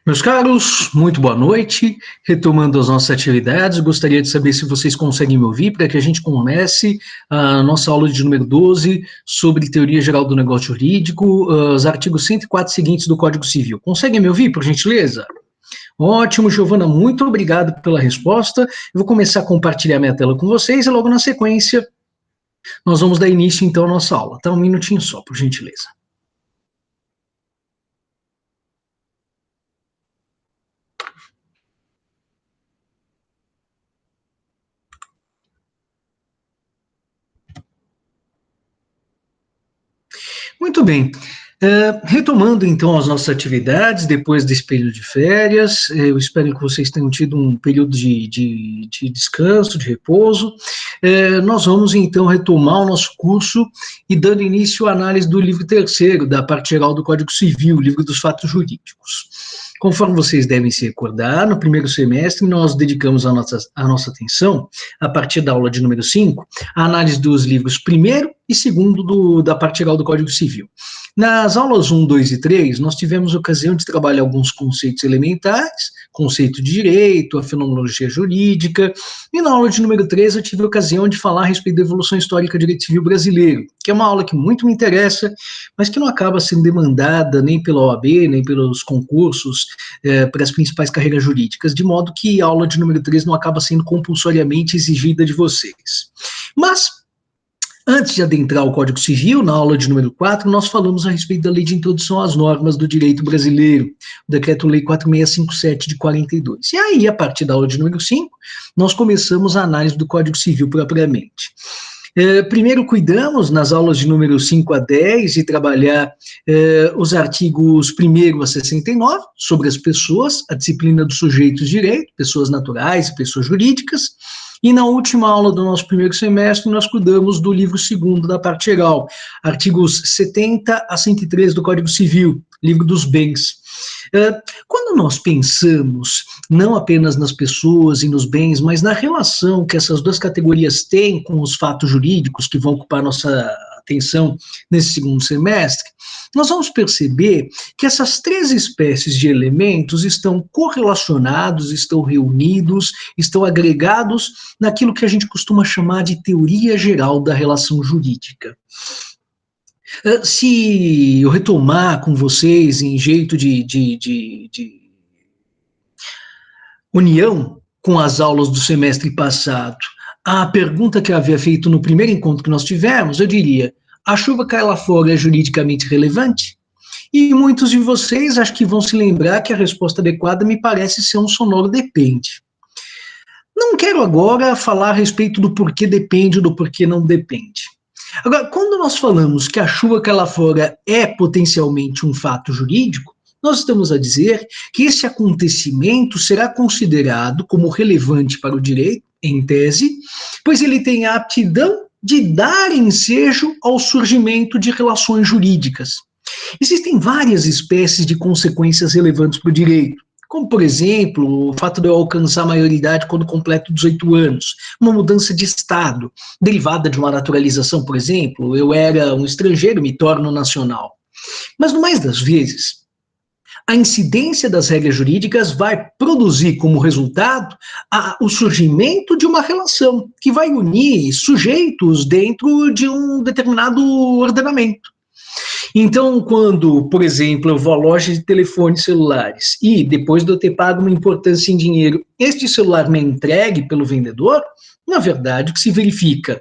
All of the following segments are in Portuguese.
Meus caros, muito boa noite. Retomando as nossas atividades, gostaria de saber se vocês conseguem me ouvir para que a gente comece a nossa aula de número 12 sobre teoria geral do negócio jurídico, os artigos 104 seguintes do Código Civil. Conseguem me ouvir, por gentileza? Ótimo, Giovana, muito obrigado pela resposta. Eu vou começar a compartilhar minha tela com vocês e logo na sequência nós vamos dar início então à nossa aula. Tá? Um minutinho só, por gentileza. Muito bem. Retomando então as nossas atividades, depois desse período de férias, eu espero que vocês tenham tido um período de descanso, de repouso. Nós vamos então retomar o nosso curso e dando início à análise do livro terceiro, da parte geral do Código Civil, o livro dos fatos jurídicos. Conforme vocês devem se recordar, no primeiro semestre nós dedicamos a nossa atenção, a partir da aula de número 5, à análise dos livros primeiro e segundo da parte geral do Código Civil. Nas aulas 1, 2 e 3, nós tivemos a ocasião de trabalhar alguns conceitos elementares, conceito de direito, a fenomenologia jurídica, e na aula de número 3 eu tive a ocasião de falar a respeito da evolução histórica do direito civil brasileiro, que é uma aula que muito me interessa, mas que não acaba sendo demandada nem pela OAB, nem pelos concursos para as principais carreiras jurídicas, de modo que a aula de número 3 não acaba sendo compulsoriamente exigida de vocês. Mas, antes de adentrar o Código Civil, na aula de número 4, nós falamos a respeito da Lei de Introdução às Normas do Direito Brasileiro, o Decreto-Lei 4657 de 42. E aí, a partir da aula de número 5, nós começamos a análise do Código Civil propriamente. Primeiro, cuidamos, nas aulas de número 5 a 10, de trabalhar os artigos 1º a 69, sobre as pessoas, a disciplina dos sujeitos de direito, pessoas naturais e pessoas jurídicas. E na última aula do nosso primeiro semestre, nós cuidamos do livro 2º da parte geral, artigos 70 a 103 do Código Civil, livro dos bens. Quando nós pensamos não apenas nas pessoas e nos bens, mas na relação que essas duas categorias têm com os fatos jurídicos que vão ocupar nossa atenção nesse segundo semestre, nós vamos perceber que essas três espécies de elementos estão correlacionados, estão reunidos, estão agregados naquilo que a gente costuma chamar de teoria geral da relação jurídica. Se eu retomar com vocês em jeito de união com as aulas do semestre passado, a pergunta que eu havia feito no primeiro encontro que nós tivemos, eu diria: a chuva cai lá fora é juridicamente relevante? E muitos de vocês acho que vão se lembrar que a resposta adequada me parece ser um sonoro depende. Não quero agora falar a respeito do porquê depende ou do porquê não depende. Agora, quando nós falamos que a chuva cai lá fora é potencialmente um fato jurídico, nós estamos a dizer que esse acontecimento será considerado como relevante para o direito, em tese, pois ele tem a aptidão de dar ensejo ao surgimento de relações jurídicas. Existem várias espécies de consequências relevantes para o direito, como, por exemplo, o fato de eu alcançar a maioridade quando completo 18 anos, uma mudança de estado, derivada de uma naturalização, por exemplo, eu era um estrangeiro, me torno nacional. Mas, no mais das vezes, a incidência das regras jurídicas vai produzir como resultado o surgimento de uma relação que vai unir sujeitos dentro de um determinado ordenamento. Então, quando, por exemplo, eu vou à loja de telefones celulares e, depois de eu ter pago uma importância em dinheiro, este celular me é entregue pelo vendedor, na verdade, o que se verifica?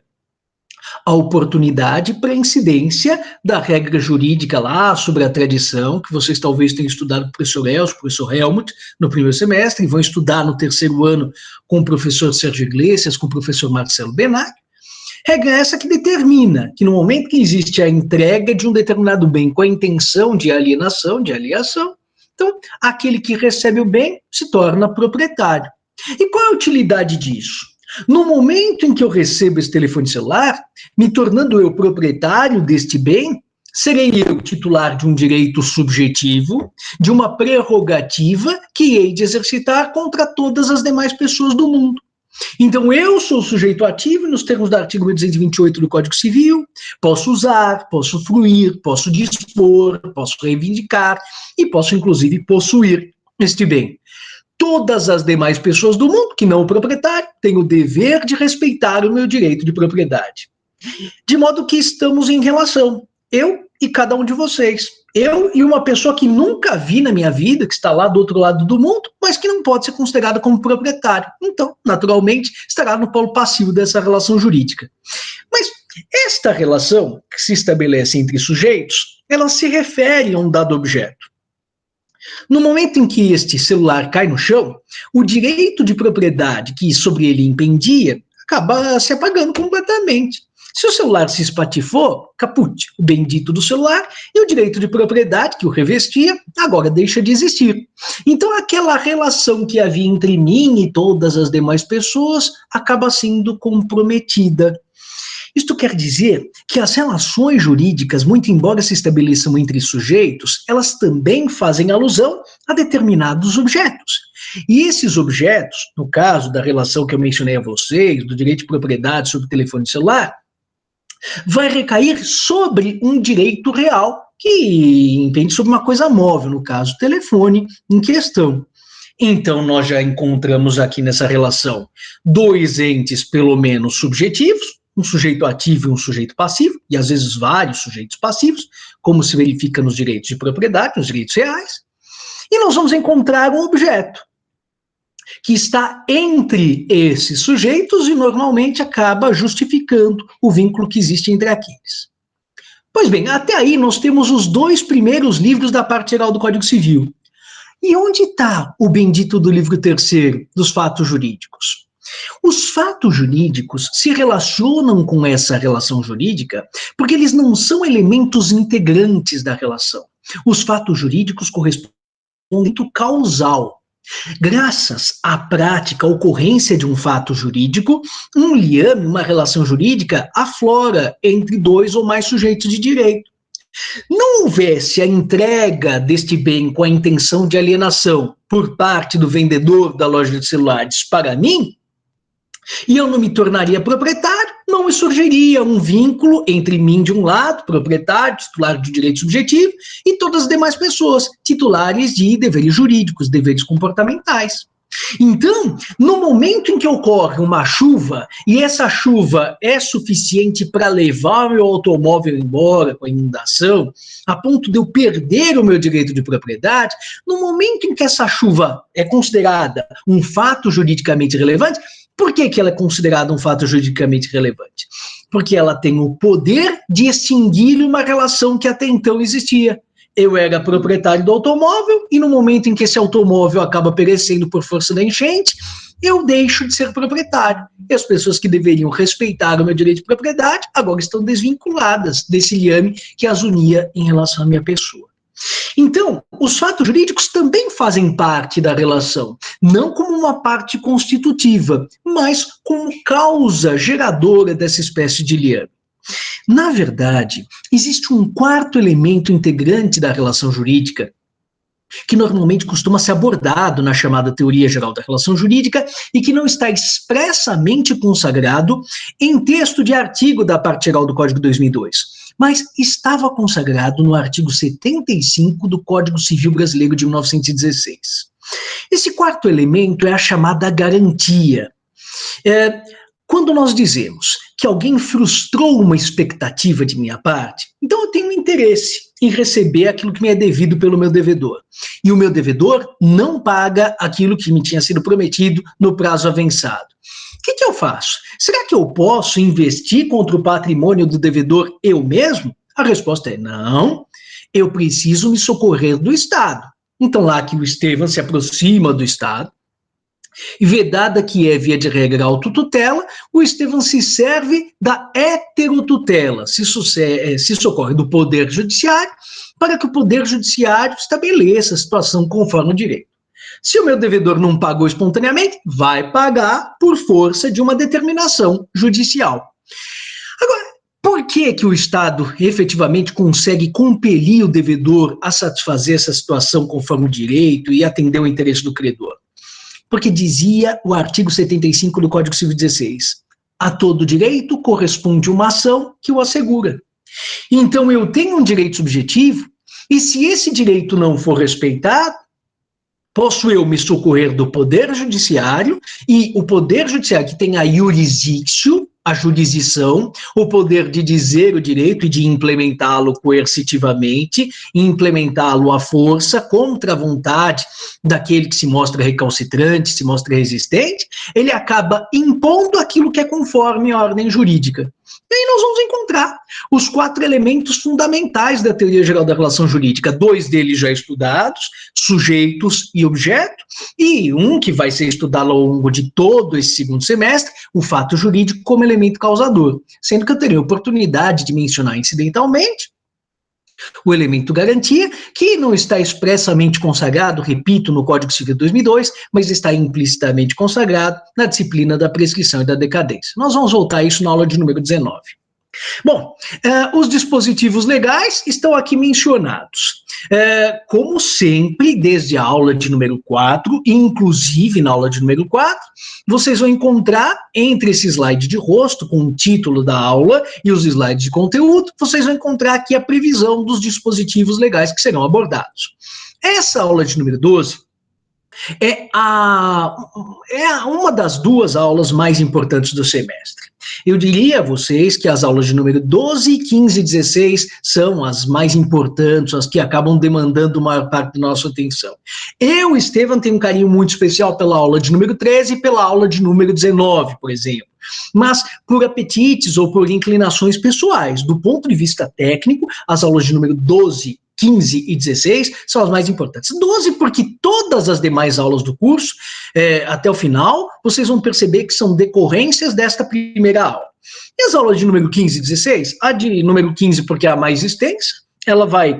A oportunidade para a incidência da regra jurídica lá sobre a tradição, que vocês talvez tenham estudado com o professor Elcio, com o professor Helmut, no primeiro semestre, e vão estudar no terceiro ano com o professor Sérgio Iglesias, com o professor Marcelo Benac. Regra essa que determina que no momento que existe a entrega de um determinado bem com a intenção de alienação, de alienação, então aquele que recebe o bem se torna proprietário. E qual é a utilidade disso? No momento em que eu recebo esse telefone celular, me tornando eu proprietário deste bem, serei eu titular de um direito subjetivo, de uma prerrogativa que hei de exercitar contra todas as demais pessoas do mundo. Então, eu sou sujeito ativo nos termos do artigo 1228 do Código Civil, posso usar, posso fruir, posso dispor, posso reivindicar e posso, inclusive, possuir. este bem. Todas as demais pessoas do mundo, que não o proprietário, têm o dever de respeitar o meu direito de propriedade. De modo que estamos em relação, eu e cada um de vocês. Eu e uma pessoa que nunca vi na minha vida, que está lá do outro lado do mundo, mas que não pode ser considerada como proprietário. Então, naturalmente, estará no polo passivo dessa relação jurídica. Mas esta relação que se estabelece entre sujeitos, ela se refere a um dado objeto. No momento em que este celular cai no chão, o direito de propriedade que sobre ele impendia acaba se apagando completamente. Se o celular se espatifou, caput, o bendito do celular, e o direito de propriedade que o revestia agora deixa de existir. Então aquela relação que havia entre mim e todas as demais pessoas acaba sendo comprometida. Isto quer dizer que as relações jurídicas, muito embora se estabeleçam entre sujeitos, elas também fazem alusão a determinados objetos. E esses objetos, no caso da relação que eu mencionei a vocês, do direito de propriedade sobre o telefone celular, vai recair sobre um direito real que impende sobre uma coisa móvel, no caso, o telefone em questão. Então, nós já encontramos aqui nessa relação dois entes, pelo menos, subjetivos, um sujeito ativo e um sujeito passivo, e às vezes vários sujeitos passivos, como se verifica nos direitos de propriedade, nos direitos reais, e nós vamos encontrar um objeto que está entre esses sujeitos e normalmente acaba justificando o vínculo que existe entre aqueles. Pois bem, até aí nós temos os dois primeiros livros da parte geral do Código Civil. E onde está o bendito do livro terceiro, dos fatos jurídicos? Os fatos jurídicos se relacionam com essa relação jurídica porque eles não são elementos integrantes da relação. Os fatos jurídicos correspondem ao elemento causal. Graças à prática, à ocorrência de um fato jurídico, um liame, uma relação jurídica, aflora entre dois ou mais sujeitos de direito. Não houvesse a entrega deste bem com a intenção de alienação por parte do vendedor da loja de celulares para mim, e eu não me tornaria proprietário, não surgiria um vínculo entre mim de um lado, proprietário, titular de direito subjetivo, e todas as demais pessoas, titulares de deveres jurídicos, deveres comportamentais. Então, no momento em que ocorre uma chuva, e essa chuva é suficiente para levar o meu automóvel embora com a inundação, a ponto de eu perder o meu direito de propriedade, no momento em que essa chuva é considerada um fato juridicamente relevante, por que ela é considerada um fato juridicamente relevante? Porque ela tem o poder de extinguir uma relação que até então existia. Eu era proprietário do automóvel e no momento em que esse automóvel acaba perecendo por força da enchente, eu deixo de ser proprietário. E as pessoas que deveriam respeitar o meu direito de propriedade agora estão desvinculadas desse liame que as unia em relação à minha pessoa. Então, os fatos jurídicos também fazem parte da relação, não como uma parte constitutiva, mas como causa geradora dessa espécie de liame. Na verdade, existe um quarto elemento integrante da relação jurídica, que normalmente costuma ser abordado na chamada teoria geral da relação jurídica e que não está expressamente consagrado em texto de artigo da parte geral do Código 2002. Mas estava consagrado no artigo 75 do Código Civil Brasileiro de 1916. Esse quarto elemento é a chamada garantia. Quando nós dizemos que alguém frustrou uma expectativa de minha parte, então eu tenho interesse em receber aquilo que me é devido pelo meu devedor. E o meu devedor não paga aquilo que me tinha sido prometido no prazo avançado. O que eu faço? Será que eu posso investir contra o patrimônio do devedor eu mesmo? A resposta é não, eu preciso me socorrer do Estado. Então lá que o Estevão se aproxima do Estado, e vedada que é, via de regra, a autotutela, o Estevão se serve da heterotutela, se socorre do Poder Judiciário, para que o Poder Judiciário estabeleça a situação conforme o direito. Se o meu devedor não pagou espontaneamente, vai pagar por força de uma determinação judicial. Agora, por que o Estado efetivamente consegue compelir o devedor a satisfazer essa situação conforme o direito e atender o interesse do credor? Porque dizia o artigo 75 do Código Civil 16, a todo direito corresponde uma ação que o assegura. Então eu tenho um direito subjetivo, e se esse direito não for respeitado, Posso eu me socorrer do Poder Judiciário, e o Poder Judiciário que tem a jurisdictio, a jurisdição, o poder de dizer o direito e de implementá-lo coercitivamente, implementá-lo à força, contra a vontade daquele que se mostra recalcitrante, se mostra resistente, ele acaba impondo aquilo que é conforme a ordem jurídica. E aí nós vamos encontrar os 4 elementos fundamentais da teoria geral da relação jurídica, 2 deles já estudados, sujeitos e objeto, e um que vai ser estudado ao longo de todo esse segundo semestre, o fato jurídico como elemento causador, sendo que eu terei a oportunidade de mencionar incidentalmente o elemento garantia, que não está expressamente consagrado, repito, no Código Civil de 2002, mas está implicitamente consagrado na disciplina da prescrição e da decadência. Nós vamos voltar a isso na aula de número 19. Bom, os dispositivos legais estão aqui mencionados. Como sempre, desde a aula de número 4, inclusive na aula de número 4, vocês vão encontrar entre esse slide de rosto, com o título da aula e os slides de conteúdo, vocês vão encontrar aqui a previsão dos dispositivos legais que serão abordados. Essa aula de número 12 é uma das 2 aulas mais importantes do semestre. Eu diria a vocês que as aulas de número 12, 15 e 16 são as mais importantes, as que acabam demandando maior parte da nossa atenção. Eu, Estevam, tenho um carinho muito especial pela aula de número 13 e pela aula de número 19, por exemplo. Mas por apetites ou por inclinações pessoais, do ponto de vista técnico, as aulas de número 12, 15 e 16 são as mais importantes. 12 porque todas as demais aulas do curso, até o final, vocês vão perceber que são decorrências desta primeira aula. E as aulas de número 15 e 16? A de número 15 porque é a mais extensa, ela vai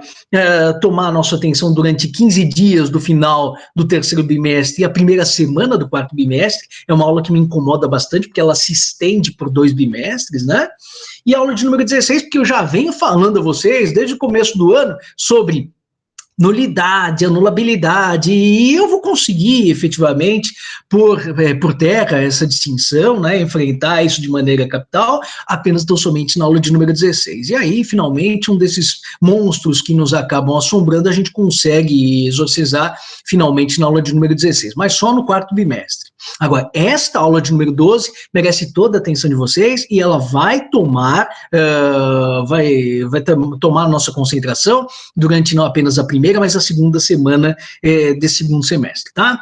tomar a nossa atenção durante 15 dias do final do terceiro bimestre e a primeira semana do quarto bimestre. É uma aula que me incomoda bastante, porque ela se estende por 2 bimestres, né? E a aula de número 16, porque eu já venho falando a vocês, desde o começo do ano, sobre nulidade, anulabilidade, e eu vou conseguir, efetivamente, por terra, essa distinção, né, enfrentar isso de maneira capital, apenas tão somente na aula de número 16. E aí, finalmente, um desses monstros que nos acabam assombrando, a gente consegue exorcizar, finalmente, na aula de número 16, mas só no quarto bimestre. Agora, esta aula de número 12 merece toda a atenção de vocês, e ela vai tomar, tomar a nossa concentração durante não apenas a primeira, mas a segunda semana desse segundo semestre, tá?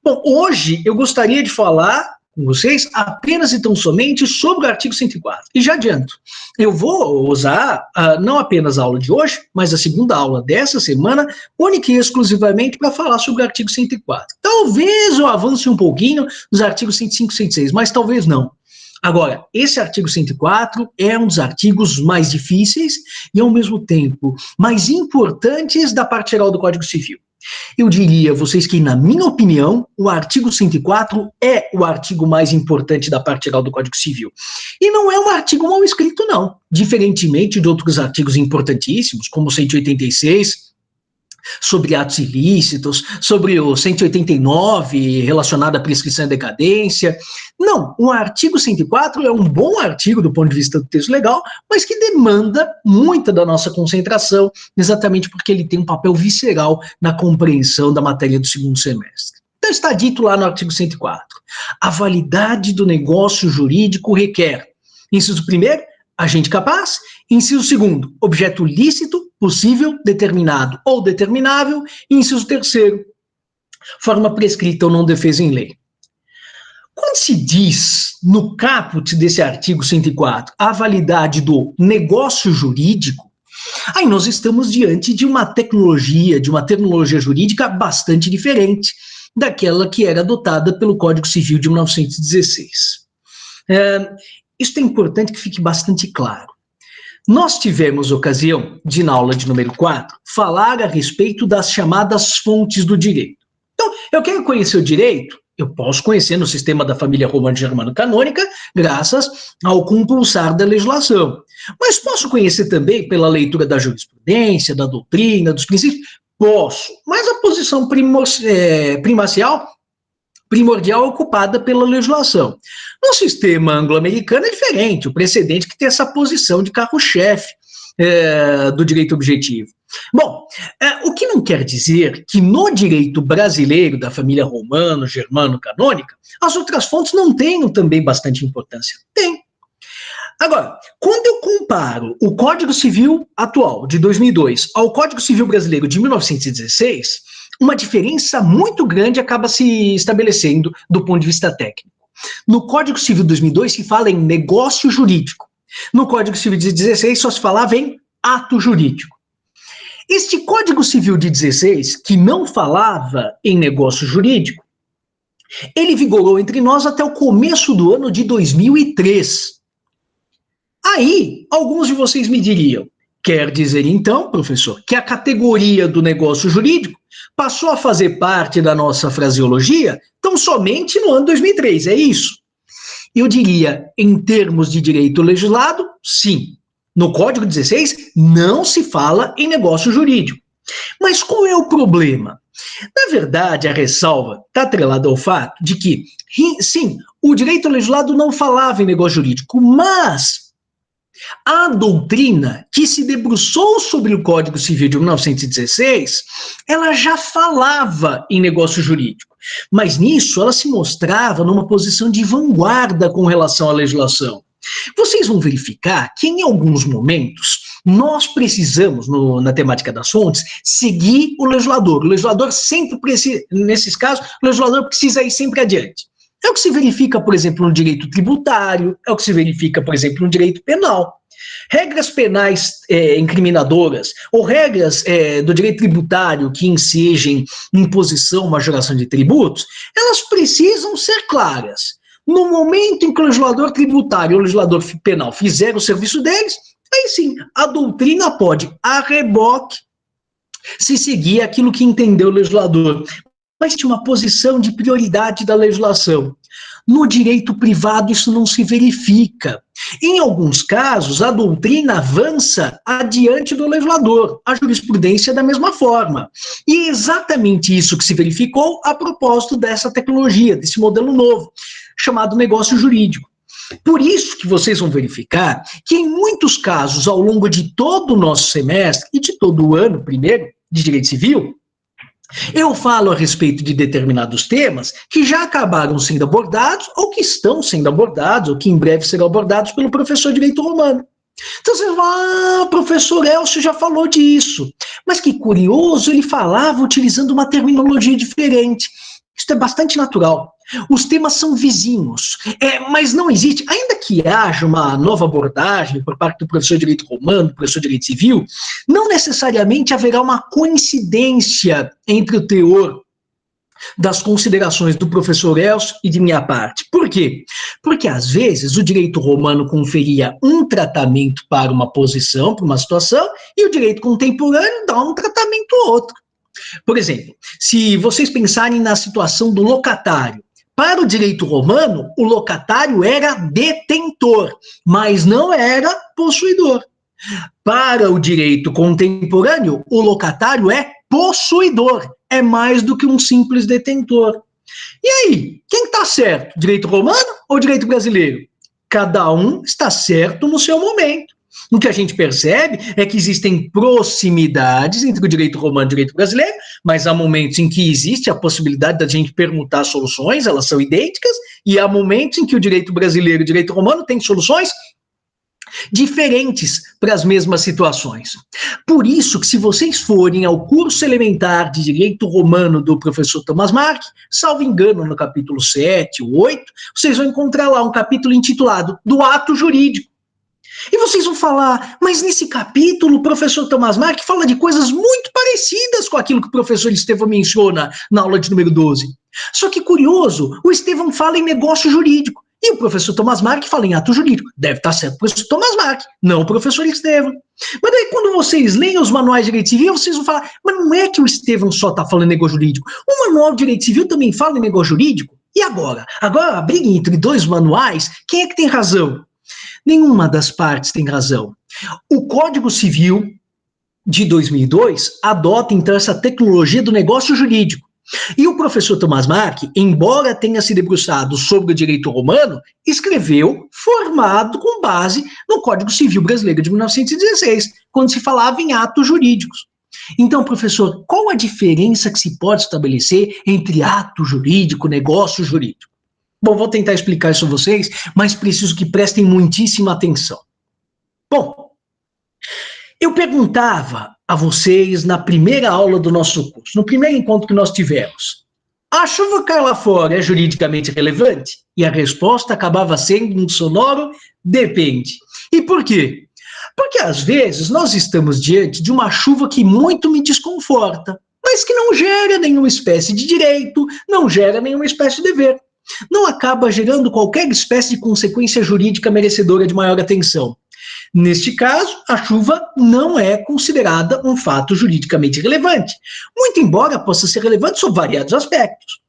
Bom, hoje eu gostaria de falar com vocês apenas e tão somente sobre o artigo 104. E já adianto, eu vou usar não apenas a aula de hoje, mas a segunda aula dessa semana, única e exclusivamente para falar sobre o artigo 104. Talvez eu avance um pouquinho nos artigos 105 e 106, mas talvez não. Agora, esse artigo 104 é um dos artigos mais difíceis e, ao mesmo tempo, mais importantes da parte geral do Código Civil. Eu diria a vocês que, na minha opinião, o artigo 104 é o artigo mais importante da parte geral do Código Civil. E não é um artigo mal escrito, não. Diferentemente de outros artigos importantíssimos, como o 186, sobre atos ilícitos, sobre o 189, relacionado à prescrição e decadência. Não, o artigo 104 é um bom artigo do ponto de vista do texto legal, mas que demanda muita da nossa concentração, exatamente porque ele tem um papel visceral na compreensão da matéria do segundo semestre. Então está dito lá no artigo 104, a validade do negócio jurídico requer, inciso primeiro, agente capaz, inciso segundo, objeto lícito, possível, determinado ou determinável, e inciso terceiro, forma prescrita ou não defesa em lei. Quando se diz, no caput desse artigo 104, a validade do negócio jurídico, aí nós estamos diante de uma tecnologia, de uma terminologia jurídica bastante diferente daquela que era adotada pelo Código Civil de 1916. Isso é importante que fique bastante claro. Nós tivemos ocasião de, na aula de número 4, falar a respeito das chamadas fontes do direito. Então, eu quero conhecer o direito, eu posso conhecer no sistema da família romano-germano-canônica, graças ao compulsar da legislação. Mas posso conhecer também pela leitura da jurisprudência, da doutrina, dos princípios? Posso, mas a posição primordial ocupada pela legislação. No sistema anglo-americano é diferente, o precedente que tem essa posição de carro-chefe do direito objetivo. Bom, o que não quer dizer que no direito brasileiro da família romano-germano-canônica, as outras fontes não tenham também bastante importância. Tem. Agora, quando eu comparo o Código Civil atual, de 2002, ao Código Civil brasileiro de 1916, uma diferença muito grande acaba se estabelecendo do ponto de vista técnico. No Código Civil de 2002 se fala em negócio jurídico. No Código Civil de 16 só se falava em ato jurídico. Este Código Civil de 16, que não falava em negócio jurídico, ele vigorou entre nós até o começo do ano de 2003. Aí, alguns de vocês me diriam, quer dizer então, professor, que a categoria do negócio jurídico passou a fazer parte da nossa fraseologia tão somente no ano 2003, é isso? Eu diria, em termos de direito legislado, sim. No Código 16 não se fala em negócio jurídico. Mas qual é o problema? Na verdade, a ressalva está atrelada ao fato de que, sim, o direito legislado não falava em negócio jurídico, mas a doutrina que se debruçou sobre o Código Civil de 1916, ela já falava em negócio jurídico, mas nisso ela se mostrava numa posição de vanguarda com relação à legislação. Vocês vão verificar que em alguns momentos nós precisamos, na temática das fontes, seguir o legislador. O legislador sempre precisa, nesses casos, o legislador precisa ir sempre adiante. É o que se verifica, por exemplo, no direito tributário, é o que se verifica, por exemplo, no direito penal. Regras penais incriminadoras ou regras do direito tributário que ensejem imposição, majoração de tributos, elas precisam ser claras. No momento em que o legislador tributário ou o legislador penal fizer o serviço deles, aí sim, a doutrina pode, a reboque, se seguir aquilo que entendeu o legislador. Mas tem uma posição de prioridade da legislação. No direito privado, isso não se verifica. Em alguns casos, a doutrina avança adiante do legislador, a jurisprudência da mesma forma. E é exatamente isso que se verificou a propósito dessa tecnologia, desse modelo novo, chamado negócio jurídico. Por isso que vocês vão verificar que, em muitos casos, ao longo de todo o nosso semestre e de todo o ano, primeiro, de direito civil, eu falo a respeito de determinados temas que já acabaram sendo abordados, ou que estão sendo abordados, ou que em breve serão abordados pelo professor de Direito Romano. Então você fala, professor Elcio já falou disso. Mas que curioso, ele falava utilizando uma terminologia diferente. Isso é bastante natural. Os temas são vizinhos, mas não existe, ainda que haja uma nova abordagem por parte do professor de Direito Romano, do professor de Direito Civil, não necessariamente haverá uma coincidência entre o teor das considerações do professor Elcio e de minha parte. Por quê? Porque, às vezes, o direito romano conferia um tratamento para uma posição, para uma situação, e o direito contemporâneo dá um tratamento a outro. Por exemplo, se vocês pensarem na situação do locatário, para o direito romano, o locatário era detentor, mas não era possuidor. Para o direito contemporâneo, o locatário é possuidor, é mais do que um simples detentor. E aí, quem está certo? Direito romano ou direito brasileiro? Cada um está certo no seu momento. O que a gente percebe é que existem proximidades entre o direito romano e o direito brasileiro, mas há momentos em que existe a possibilidade da gente permutar soluções, elas são idênticas, e há momentos em que o direito brasileiro e o direito romano têm soluções diferentes para as mesmas situações. Por isso que se vocês forem ao curso elementar de Direito Romano do professor Thomas Mark, salvo engano, no capítulo 7 ou 8, vocês vão encontrar lá um capítulo intitulado Do Ato Jurídico. E vocês vão falar, mas nesse capítulo o professor Thomas Mark fala de coisas muito parecidas com aquilo que o professor Estevão menciona na aula de número 12. Só que curioso, o Estevão fala em negócio jurídico e o professor Thomas Mark fala em ato jurídico. Deve estar certo o professor Thomas Mark, não o professor Estevão. Mas daí quando vocês leem os manuais de direito civil, vocês vão falar, mas não é que o Estevão só está falando em negócio jurídico. O manual de direito civil também fala em negócio jurídico. E agora? Agora a briga entre dois manuais, quem é que tem razão? Nenhuma das partes tem razão. O Código Civil de 2002 adota, então, essa tecnologia do negócio jurídico. E o professor Thomas Mark, embora tenha se debruçado sobre o direito romano, escreveu formado com base no Código Civil brasileiro de 1916, quando se falava em atos jurídicos. Então, professor, qual a diferença que se pode estabelecer entre ato jurídico, negócio jurídico? Bom, vou tentar explicar isso a vocês, mas preciso que prestem muitíssima atenção. Bom, eu perguntava a vocês na primeira aula do nosso curso, no primeiro encontro que nós tivemos, a chuva cair lá fora é juridicamente relevante? E a resposta acabava sendo um sonoro depende. E por quê? Porque às vezes nós estamos diante de uma chuva que muito me desconforta, mas que não gera nenhuma espécie de direito, não gera nenhuma espécie de dever. Não acaba gerando qualquer espécie de consequência jurídica merecedora de maior atenção. Neste caso, a chuva não é considerada um fato juridicamente relevante, muito embora possa ser relevante sob variados aspectos.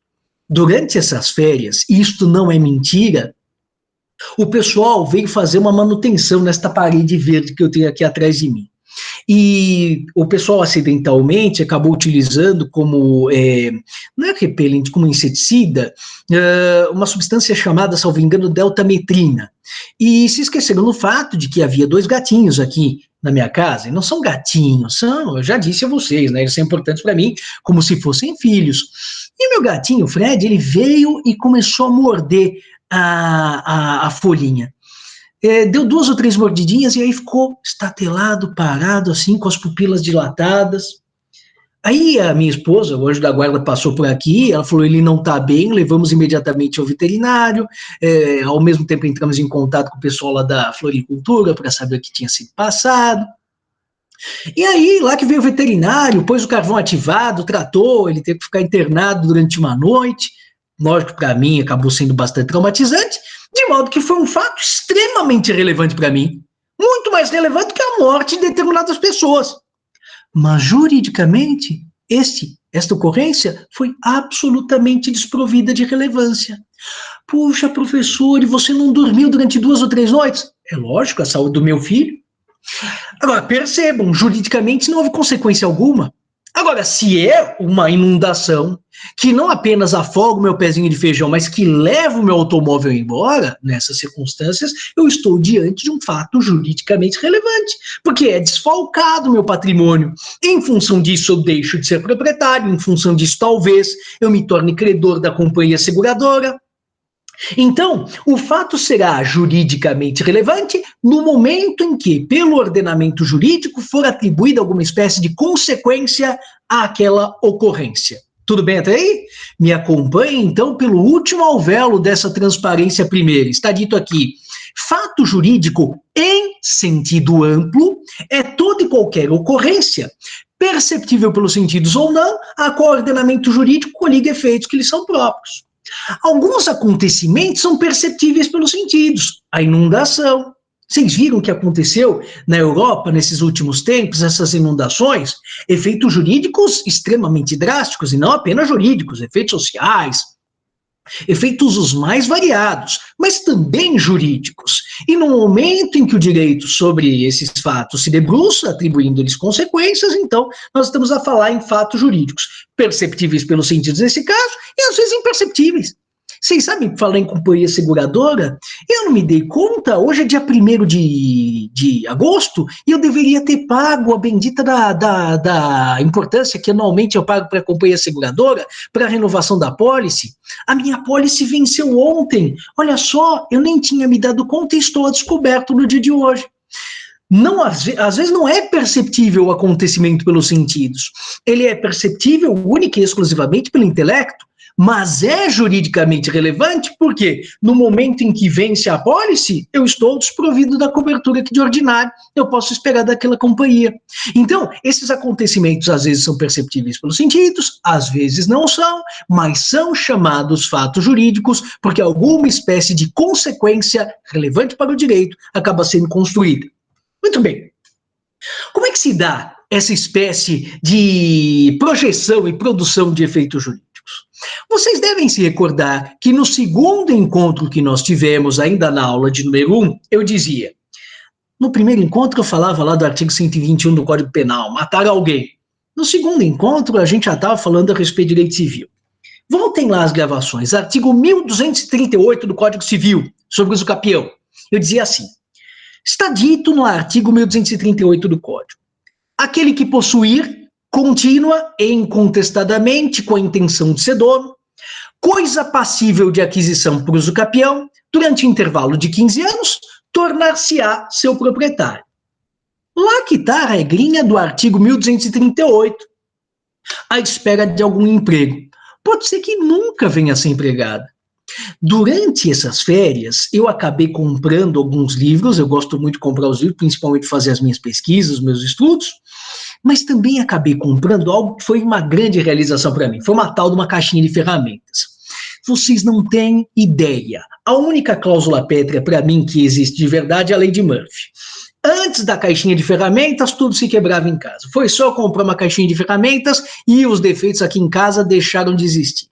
Durante essas férias, e isto não é mentira, o pessoal veio fazer uma manutenção nesta parede verde que eu tenho aqui atrás de mim. E o pessoal acidentalmente acabou utilizando como, não é repelente, como inseticida, uma substância chamada, salvo engano, deltametrina. E se esqueceram no fato de que havia 2 gatinhos aqui na minha casa, e não são gatinhos, são, eu já disse a vocês, né, eles são importantes para mim como se fossem filhos. E meu gatinho, Fred, ele veio e começou a morder a folhinha. Deu 2 ou 3 mordidinhas e aí ficou estatelado, parado, assim, com as pupilas dilatadas. Aí a minha esposa, o anjo da guarda, passou por aqui, ela falou, ele não está bem, levamos imediatamente ao veterinário, ao mesmo tempo entramos em contato com o pessoal lá da floricultura para saber o que tinha sido passado. E aí, lá que veio o veterinário, pôs o carvão ativado, tratou, ele teve que ficar internado durante uma noite. Lógico, para mim, acabou sendo bastante traumatizante, de modo que foi um fato extremamente relevante para mim, muito mais relevante que a morte de determinadas pessoas. Mas, juridicamente, esta ocorrência foi absolutamente desprovida de relevância. Puxa, professor, e você não dormiu durante 2 ou 3 noites? É lógico, a saúde do meu filho. Agora, percebam, juridicamente não houve consequência alguma. Agora, se é uma inundação que não apenas afoga o meu pezinho de feijão, mas que leva o meu automóvel embora, nessas circunstâncias, eu estou diante de um fato juridicamente relevante, porque é desfalcado o meu patrimônio. Em função disso, eu deixo de ser proprietário, em função disso, talvez eu me torne credor da companhia seguradora. Então, o fato será juridicamente relevante no momento em que, pelo ordenamento jurídico, for atribuída alguma espécie de consequência àquela ocorrência. Tudo bem até aí? Me acompanhe, então, pelo último alvéolo dessa transparência primeira. Está dito aqui, fato jurídico em sentido amplo é toda e qualquer ocorrência, perceptível pelos sentidos ou não, a qual o ordenamento jurídico coliga efeitos que lhe são próprios. Alguns acontecimentos são perceptíveis pelos sentidos. A inundação. Vocês viram o que aconteceu na Europa nesses últimos tempos, essas inundações? Efeitos jurídicos extremamente drásticos, e não apenas jurídicos, efeitos sociais, efeitos os mais variados, mas também jurídicos. E no momento em que o direito sobre esses fatos se debruça, atribuindo-lhes consequências, então nós estamos a falar em fatos jurídicos, perceptíveis pelos sentidos nesse caso, e às vezes imperceptíveis. Vocês sabem falar em companhia seguradora? Eu não me dei conta, hoje é dia 1º de agosto, e eu deveria ter pago a bendita da importância que anualmente eu pago para a companhia seguradora, para a renovação da pólice. A minha pólice venceu ontem. Olha só, eu nem tinha me dado conta e estou a descoberto no dia de hoje. Não, às vezes não é perceptível o acontecimento pelos sentidos. Ele é perceptível única e exclusivamente pelo intelecto. Mas é juridicamente relevante porque no momento em que vence a apólice, eu estou desprovido da cobertura que de ordinário eu posso esperar daquela companhia. Então, esses acontecimentos às vezes são perceptíveis pelos sentidos, às vezes não são, mas são chamados fatos jurídicos porque alguma espécie de consequência relevante para o direito acaba sendo construída. Muito bem. Como é que se dá essa espécie de projeção e produção de efeitos jurídicos? Vocês devem se recordar que no segundo encontro que nós tivemos, ainda na aula de número 1, eu dizia, no primeiro encontro eu falava lá do artigo 121 do Código Penal, matar alguém. No segundo encontro a gente já estava falando a respeito de direito civil. Voltem lá as gravações, artigo 1238 do Código Civil, sobre uso capião. Eu dizia assim, está dito no artigo 1238 do Código, aquele que possuir contínua e incontestadamente com a intenção de ser dono, coisa passível de aquisição por uso capião, durante intervalo de 15 anos, tornar-se-á seu proprietário. Lá que está a regrinha do artigo 1238, à espera de algum emprego. Pode ser que nunca venha a ser empregada. Durante essas férias, eu acabei comprando alguns livros, eu gosto muito de comprar os livros, principalmente fazer as minhas pesquisas, os meus estudos, mas também acabei comprando algo que foi uma grande realização para mim, foi uma tal de uma caixinha de ferramentas. Vocês não têm ideia. A única cláusula pétrea para mim que existe de verdade é a lei de Murphy. Antes da caixinha de ferramentas, tudo se quebrava em casa. Foi só comprar uma caixinha de ferramentas e os defeitos aqui em casa deixaram de existir.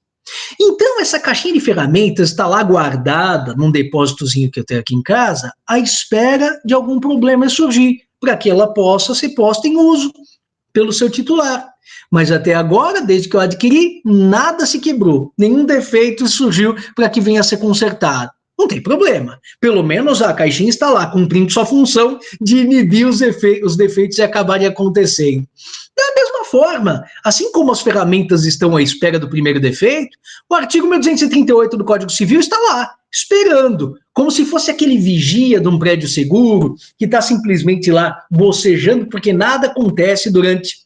Então, essa caixinha de ferramentas está lá guardada num depósitozinho que eu tenho aqui em casa, à espera de algum problema surgir, para que ela possa ser posta em uso pelo seu titular. Mas até agora, desde que eu adquiri, nada se quebrou, nenhum defeito surgiu para que venha a ser consertado. Não tem problema, pelo menos a caixinha está lá, cumprindo sua função de inibir os defeitos e acabarem acontecendo. Da mesma forma, assim como as ferramentas estão à espera do primeiro defeito, o artigo 1238 do Código Civil está lá, esperando, como se fosse aquele vigia de um prédio seguro que está simplesmente lá bocejando porque nada acontece durante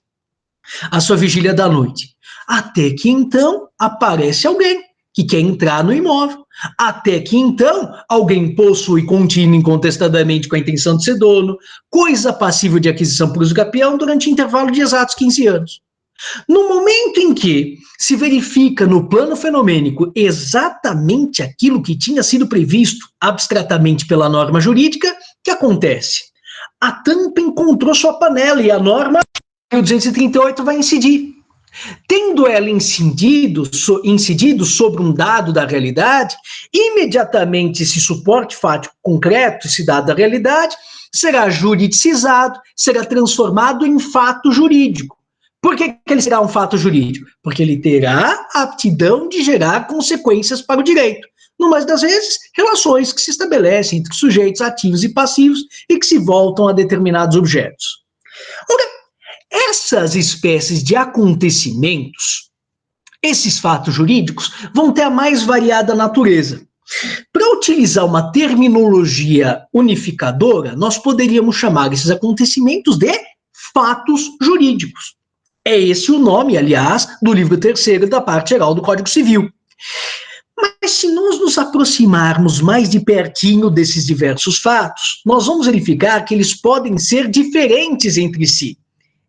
a sua vigília da noite. Até que então aparece alguém que quer entrar no imóvel. Até que então alguém possui contínuo incontestadamente com a intenção de ser dono, coisa passível de aquisição por uso capião durante intervalo de exatos 15 anos. No momento em que se verifica no plano fenomênico exatamente aquilo que tinha sido previsto abstratamente pela norma jurídica, o que acontece? A tampa encontrou sua panela e a norma 1238 vai incidir. Tendo ela incidido sobre um dado da realidade, imediatamente esse suporte fático concreto, esse dado da realidade, será juridicizado, será transformado em fato jurídico. Por que ele será um fato jurídico? Porque ele terá a aptidão de gerar consequências para o direito. No mais das vezes, relações que se estabelecem entre sujeitos ativos e passivos e que se voltam a determinados objetos. Ora, essas espécies de acontecimentos, esses fatos jurídicos, vão ter a mais variada natureza. Para utilizar uma terminologia unificadora, nós poderíamos chamar esses acontecimentos de fatos jurídicos. É esse o nome, aliás, do livro 3º da parte geral do Código Civil. Mas se nós nos aproximarmos mais de pertinho desses diversos fatos, nós vamos verificar que eles podem ser diferentes entre si.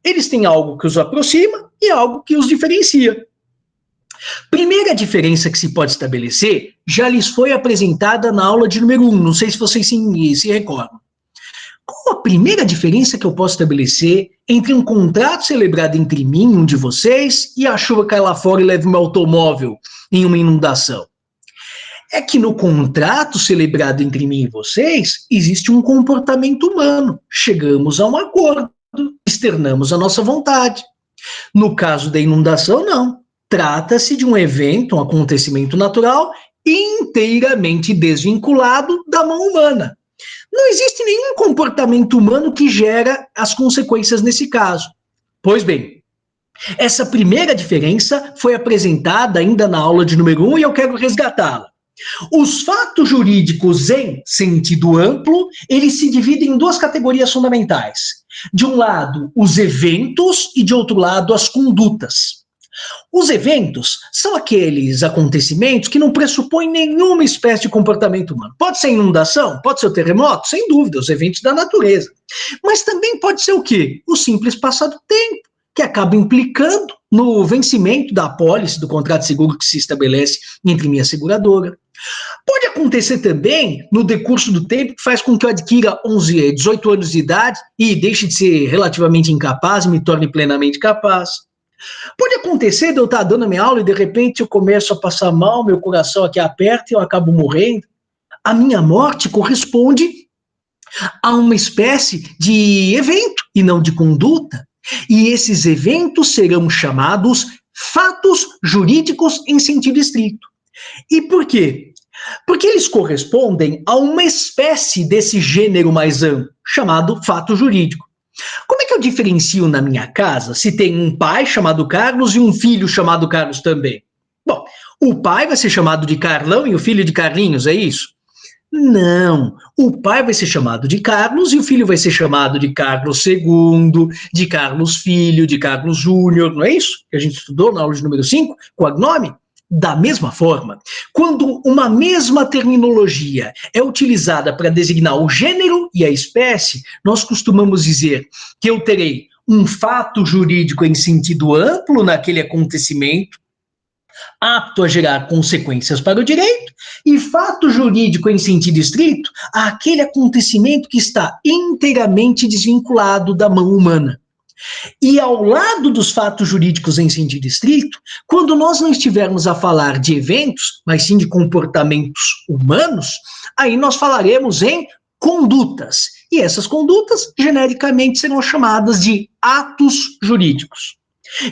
Eles têm algo que os aproxima e algo que os diferencia. Primeira diferença que se pode estabelecer já lhes foi apresentada na aula de número 1, não sei se vocês se recordam. Qual a primeira diferença que eu posso estabelecer entre um contrato celebrado entre mim, um de vocês, e a chuva cai lá fora e leva meu automóvel em uma inundação? É que no contrato celebrado entre mim e vocês, existe um comportamento humano. Chegamos a um acordo, externamos a nossa vontade. No caso da inundação, não. Trata-se de um evento, um acontecimento natural, inteiramente desvinculado da mão humana. Não existe nenhum comportamento humano que gera as consequências nesse caso. Pois bem, essa primeira diferença foi apresentada ainda na aula de número 1 e eu quero resgatá-la. Os fatos jurídicos em sentido amplo, eles se dividem em duas categorias fundamentais. De um lado, os eventos e de outro lado, as condutas. Os eventos são aqueles acontecimentos que não pressupõem nenhuma espécie de comportamento humano. Pode ser inundação, pode ser o terremoto, sem dúvida, os eventos da natureza. Mas também pode ser o quê? O simples passar do tempo, que acaba implicando no vencimento da apólice do contrato de seguro que se estabelece entre mim e a seguradora. Pode acontecer também no decurso do tempo que faz com que eu adquira 18 anos de idade e deixe de ser relativamente incapaz e me torne plenamente capaz. Pode acontecer de eu estar dando a minha aula e de repente eu começo a passar mal, meu coração aqui aperta e eu acabo morrendo. A minha morte corresponde a uma espécie de evento e não de conduta. E esses eventos serão chamados fatos jurídicos em sentido estrito. E por quê? Porque eles correspondem a uma espécie desse gênero mais amplo, chamado fato jurídico. Como é que eu diferencio na minha casa se tem um pai chamado Carlos e um filho chamado Carlos também? Bom, o pai vai ser chamado de Carlão e o filho de Carlinhos, é isso? Não, o pai vai ser chamado de Carlos e o filho vai ser chamado de Carlos II, de Carlos Filho, de Carlos Júnior, não é isso que a gente estudou na aula de número 5, com o nome? Da mesma forma, quando uma mesma terminologia é utilizada para designar o gênero e a espécie, nós costumamos dizer que eu terei um fato jurídico em sentido amplo naquele acontecimento, apto a gerar consequências para o direito, e fato jurídico em sentido estrito, aquele acontecimento que está inteiramente desvinculado da mão humana. E ao lado dos fatos jurídicos em sentido estrito, quando nós não estivermos a falar de eventos, mas sim de comportamentos humanos, aí nós falaremos em condutas. E essas condutas, genericamente, serão chamadas de atos jurídicos.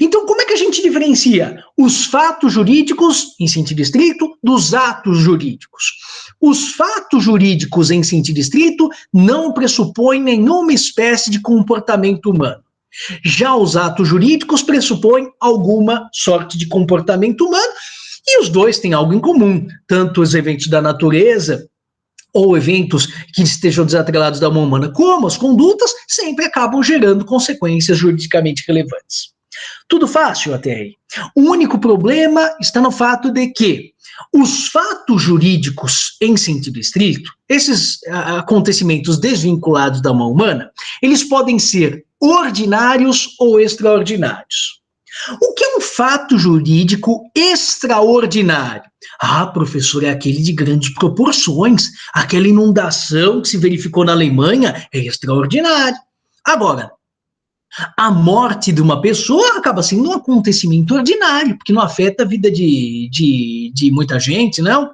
Então, como é que a gente diferencia os fatos jurídicos, em sentido estrito, dos atos jurídicos? Os fatos jurídicos, em sentido estrito, não pressupõem nenhuma espécie de comportamento humano. Já os atos jurídicos pressupõem alguma sorte de comportamento humano, e os dois têm algo em comum, tanto os eventos da natureza ou eventos que estejam desatrelados da mão humana, como as condutas, sempre acabam gerando consequências juridicamente relevantes. Tudo fácil até aí. O único problema está no fato de que os fatos jurídicos em sentido estrito, esses acontecimentos desvinculados da mão humana, eles podem ser ordinários ou extraordinários. O que é um fato jurídico extraordinário? Ah, professor, é aquele de grandes proporções, aquela inundação que se verificou na Alemanha é extraordinário. Agora, a morte de uma pessoa acaba sendo um acontecimento ordinário, porque não afeta a vida de muita gente, não?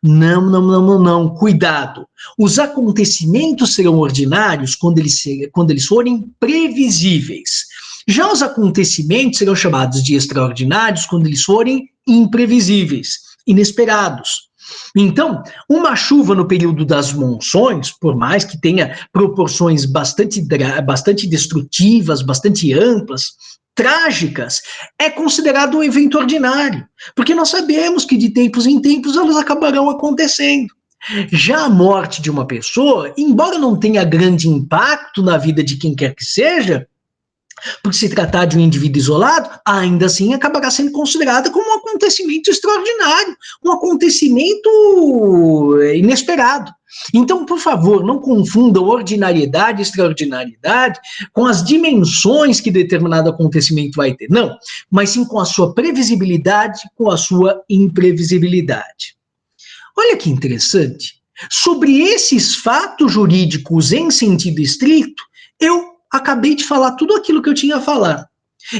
Não. Cuidado. Os acontecimentos serão ordinários quando eles forem previsíveis. Já os acontecimentos serão chamados de extraordinários quando eles forem imprevisíveis, inesperados. Então, uma chuva no período das monções, por mais que tenha proporções bastante destrutivas, bastante amplas, trágicas, é considerado um evento ordinário, porque nós sabemos que de tempos em tempos elas acabarão acontecendo. Já a morte de uma pessoa, embora não tenha grande impacto na vida de quem quer que seja, por se tratar de um indivíduo isolado, ainda assim acabará sendo considerada como um acontecimento extraordinário, um acontecimento inesperado. Então, por favor, não confundam ordinariedade e extraordinariedade com as dimensões que determinado acontecimento vai ter. Não, mas sim com a sua previsibilidade, com a sua imprevisibilidade. Olha que interessante. Sobre esses fatos jurídicos em sentido estrito, eu acabei de falar tudo aquilo que eu tinha a falar.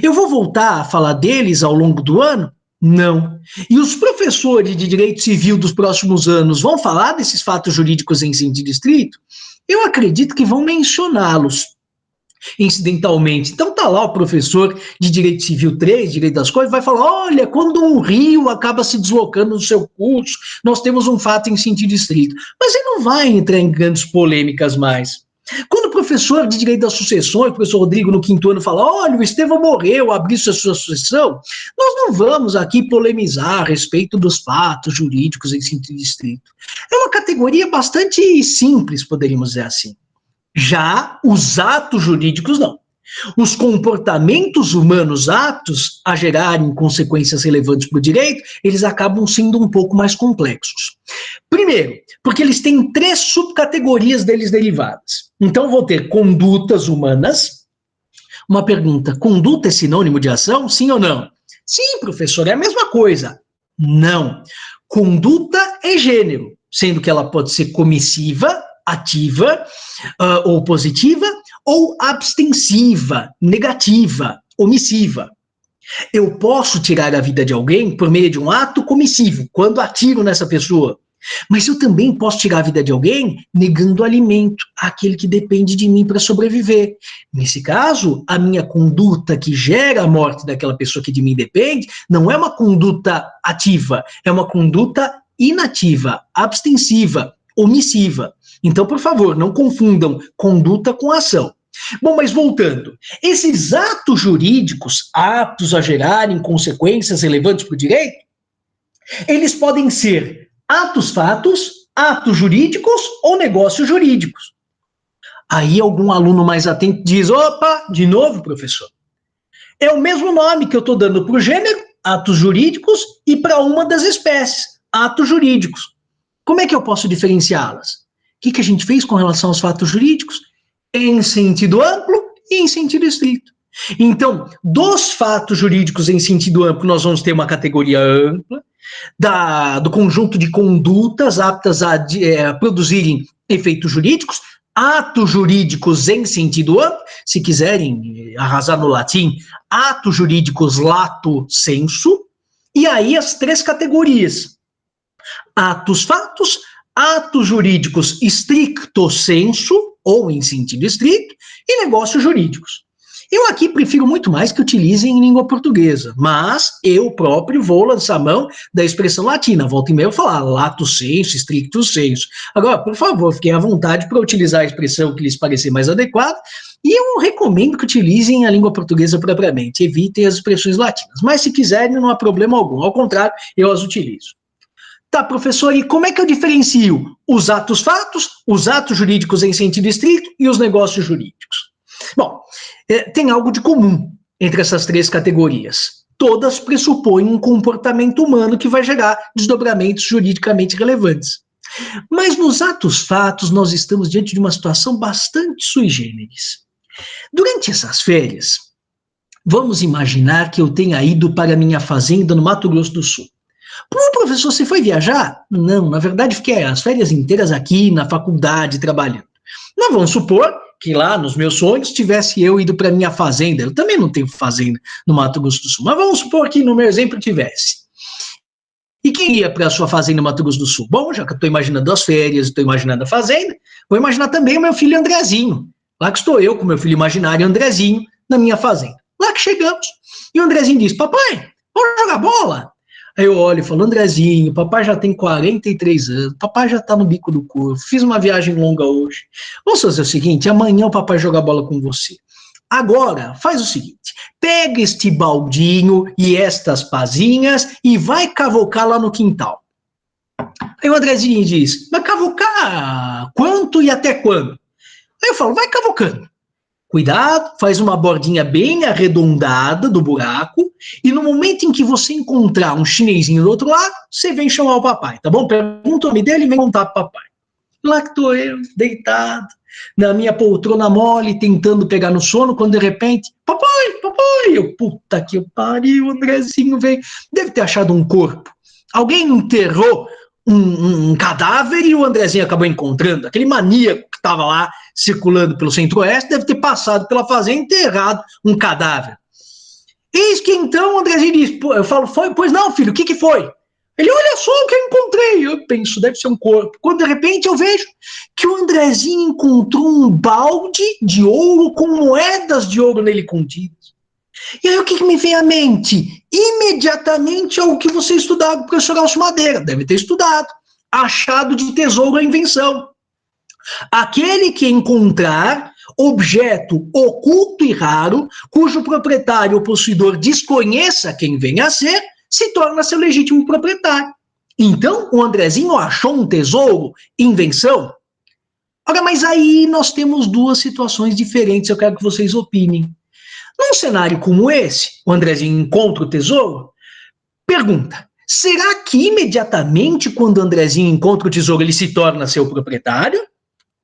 Eu vou voltar a falar deles ao longo do ano? Não. E os professores de direito civil dos próximos anos vão falar desses fatos jurídicos em sentido estrito? Eu acredito que vão mencioná-los incidentalmente. Então tá lá o professor de Direito Civil 3, Direito das Coisas, vai falar, olha, quando um rio acaba se deslocando no seu curso, nós temos um fato em sentido estrito. Mas ele não vai entrar em grandes polêmicas mais. Quando o professor de Direito das Sucessões, o professor Rodrigo, no 5º ano, fala, olha, o Estevão morreu, abriu sua sucessão, nós não vamos aqui polemizar a respeito dos fatos jurídicos em sentido estrito. É uma categoria bastante simples, poderíamos dizer assim. Já os atos jurídicos, não. Os comportamentos humanos aptos a gerarem consequências relevantes para o direito, eles acabam sendo um pouco mais complexos. Primeiro, porque eles têm 3 subcategorias deles derivadas. Então, vou ter condutas humanas. Uma pergunta, conduta é sinônimo de ação? Sim ou não? Sim, professor, é a mesma coisa. Não. Conduta é gênero, sendo que ela pode ser comissiva, ativa ou positiva, ou abstensiva, negativa, omissiva. Eu posso tirar a vida de alguém por meio de um ato comissivo, quando atiro nessa pessoa. Mas eu também posso tirar a vida de alguém negando alimento àquele que depende de mim para sobreviver. Nesse caso, a minha conduta que gera a morte daquela pessoa que de mim depende não é uma conduta ativa, é uma conduta inativa, abstensiva, omissiva. Então, por favor, não confundam conduta com ação. Bom, mas voltando, esses atos jurídicos aptos a gerarem consequências relevantes para o direito, eles podem ser atos-fatos, atos jurídicos ou negócios jurídicos. Aí algum aluno mais atento diz, opa, de novo, professor. É o mesmo nome que eu estou dando para o gênero, atos jurídicos, e para uma das espécies, atos jurídicos. Como é que eu posso diferenciá-las? O que a gente fez com relação aos fatos jurídicos? Em sentido amplo e em sentido estrito. Então, dos fatos jurídicos em sentido amplo, nós vamos ter uma categoria ampla, do conjunto de condutas aptas a produzirem efeitos jurídicos, atos jurídicos em sentido amplo, se quiserem arrasar no latim, atos jurídicos lato sensu, e aí as três categorias, atos-fatos, atos jurídicos stricto sensu, ou em sentido estrito, e negócios jurídicos. Eu aqui prefiro muito mais que utilizem em língua portuguesa, mas eu próprio vou lançar mão da expressão latina. Volta e meia eu vou falar lato sensu, stricto sensu. Agora, por favor, fiquem à vontade para utilizar a expressão que lhes parecer mais adequada, e eu recomendo que utilizem a língua portuguesa propriamente, evitem as expressões latinas. Mas se quiserem, não há problema algum, ao contrário, eu as utilizo. Tá, professor, e como é que eu diferencio os atos-fatos, os atos jurídicos em sentido estrito e os negócios jurídicos? Bom, tem algo de comum entre essas três categorias. Todas pressupõem um comportamento humano que vai gerar desdobramentos juridicamente relevantes. Mas nos atos-fatos, nós estamos diante de uma situação bastante sui generis. Durante essas férias, vamos imaginar que eu tenha ido para minha fazenda no Mato Grosso do Sul. Pô, professor, você foi viajar? Não, na verdade fiquei as férias inteiras aqui na faculdade trabalhando. Mas vamos supor que lá nos meus sonhos tivesse eu ido para minha fazenda. Eu também não tenho fazenda no Mato Grosso do Sul, mas vamos supor que no meu exemplo tivesse. E quem ia para a sua fazenda no Mato Grosso do Sul? Bom, já que eu estou imaginando as férias, estou imaginando a fazenda, vou imaginar também o meu filho Andrezinho. Lá que estou eu com meu filho imaginário Andrezinho na minha fazenda. Lá que chegamos. E o Andrezinho diz, papai, vamos jogar bola? Aí eu olho e falo, Andrezinho, papai já tem 43 anos, papai já tá no bico do corpo, fiz uma viagem longa hoje. Vamos fazer o seguinte, amanhã o papai joga bola com você. Agora, faz o seguinte, pega este baldinho e estas pazinhas e vai cavocar lá no quintal. Aí o Andrezinho diz, mas cavocar quanto e até quando? Aí eu falo, vai cavocando. Cuidado, faz uma bordinha bem arredondada do buraco e no momento em que você encontrar um chinesinho do outro lado, você vem chamar o papai, tá bom? Pergunta o nome dele e vem contar pro papai. Lá que tô eu, deitado, na minha poltrona mole, tentando pegar no sono, quando de repente, papai, papai, eu, puta que pariu, o Andrezinho veio, deve ter achado um corpo. Alguém enterrou um cadáver e o Andrezinho acabou encontrando, aquele maníaco que estava lá circulando pelo centro-oeste, deve ter passado pela fazenda e enterrado um cadáver. Eis que então o Andrezinho diz, eu falo, pois não, filho, o que foi? Ele, olha só o que eu encontrei. Eu penso, deve ser um corpo. Quando de repente eu vejo que o Andrezinho encontrou um balde de ouro com moedas de ouro nele contidas. E aí o que me vem à mente? Imediatamente é o que você estudava com o professor Alcio Madeira, deve ter estudado. Achado de tesouro é invenção. Aquele que encontrar objeto oculto e raro, cujo proprietário ou possuidor desconheça quem venha a ser, se torna seu legítimo proprietário. Então, o Andrezinho achou um tesouro, invenção? Ora, mas aí nós temos duas situações diferentes, eu quero que vocês opinem. Num cenário como esse, o Andrezinho encontra o tesouro, pergunta, será que imediatamente quando o Andrezinho encontra o tesouro ele se torna seu proprietário?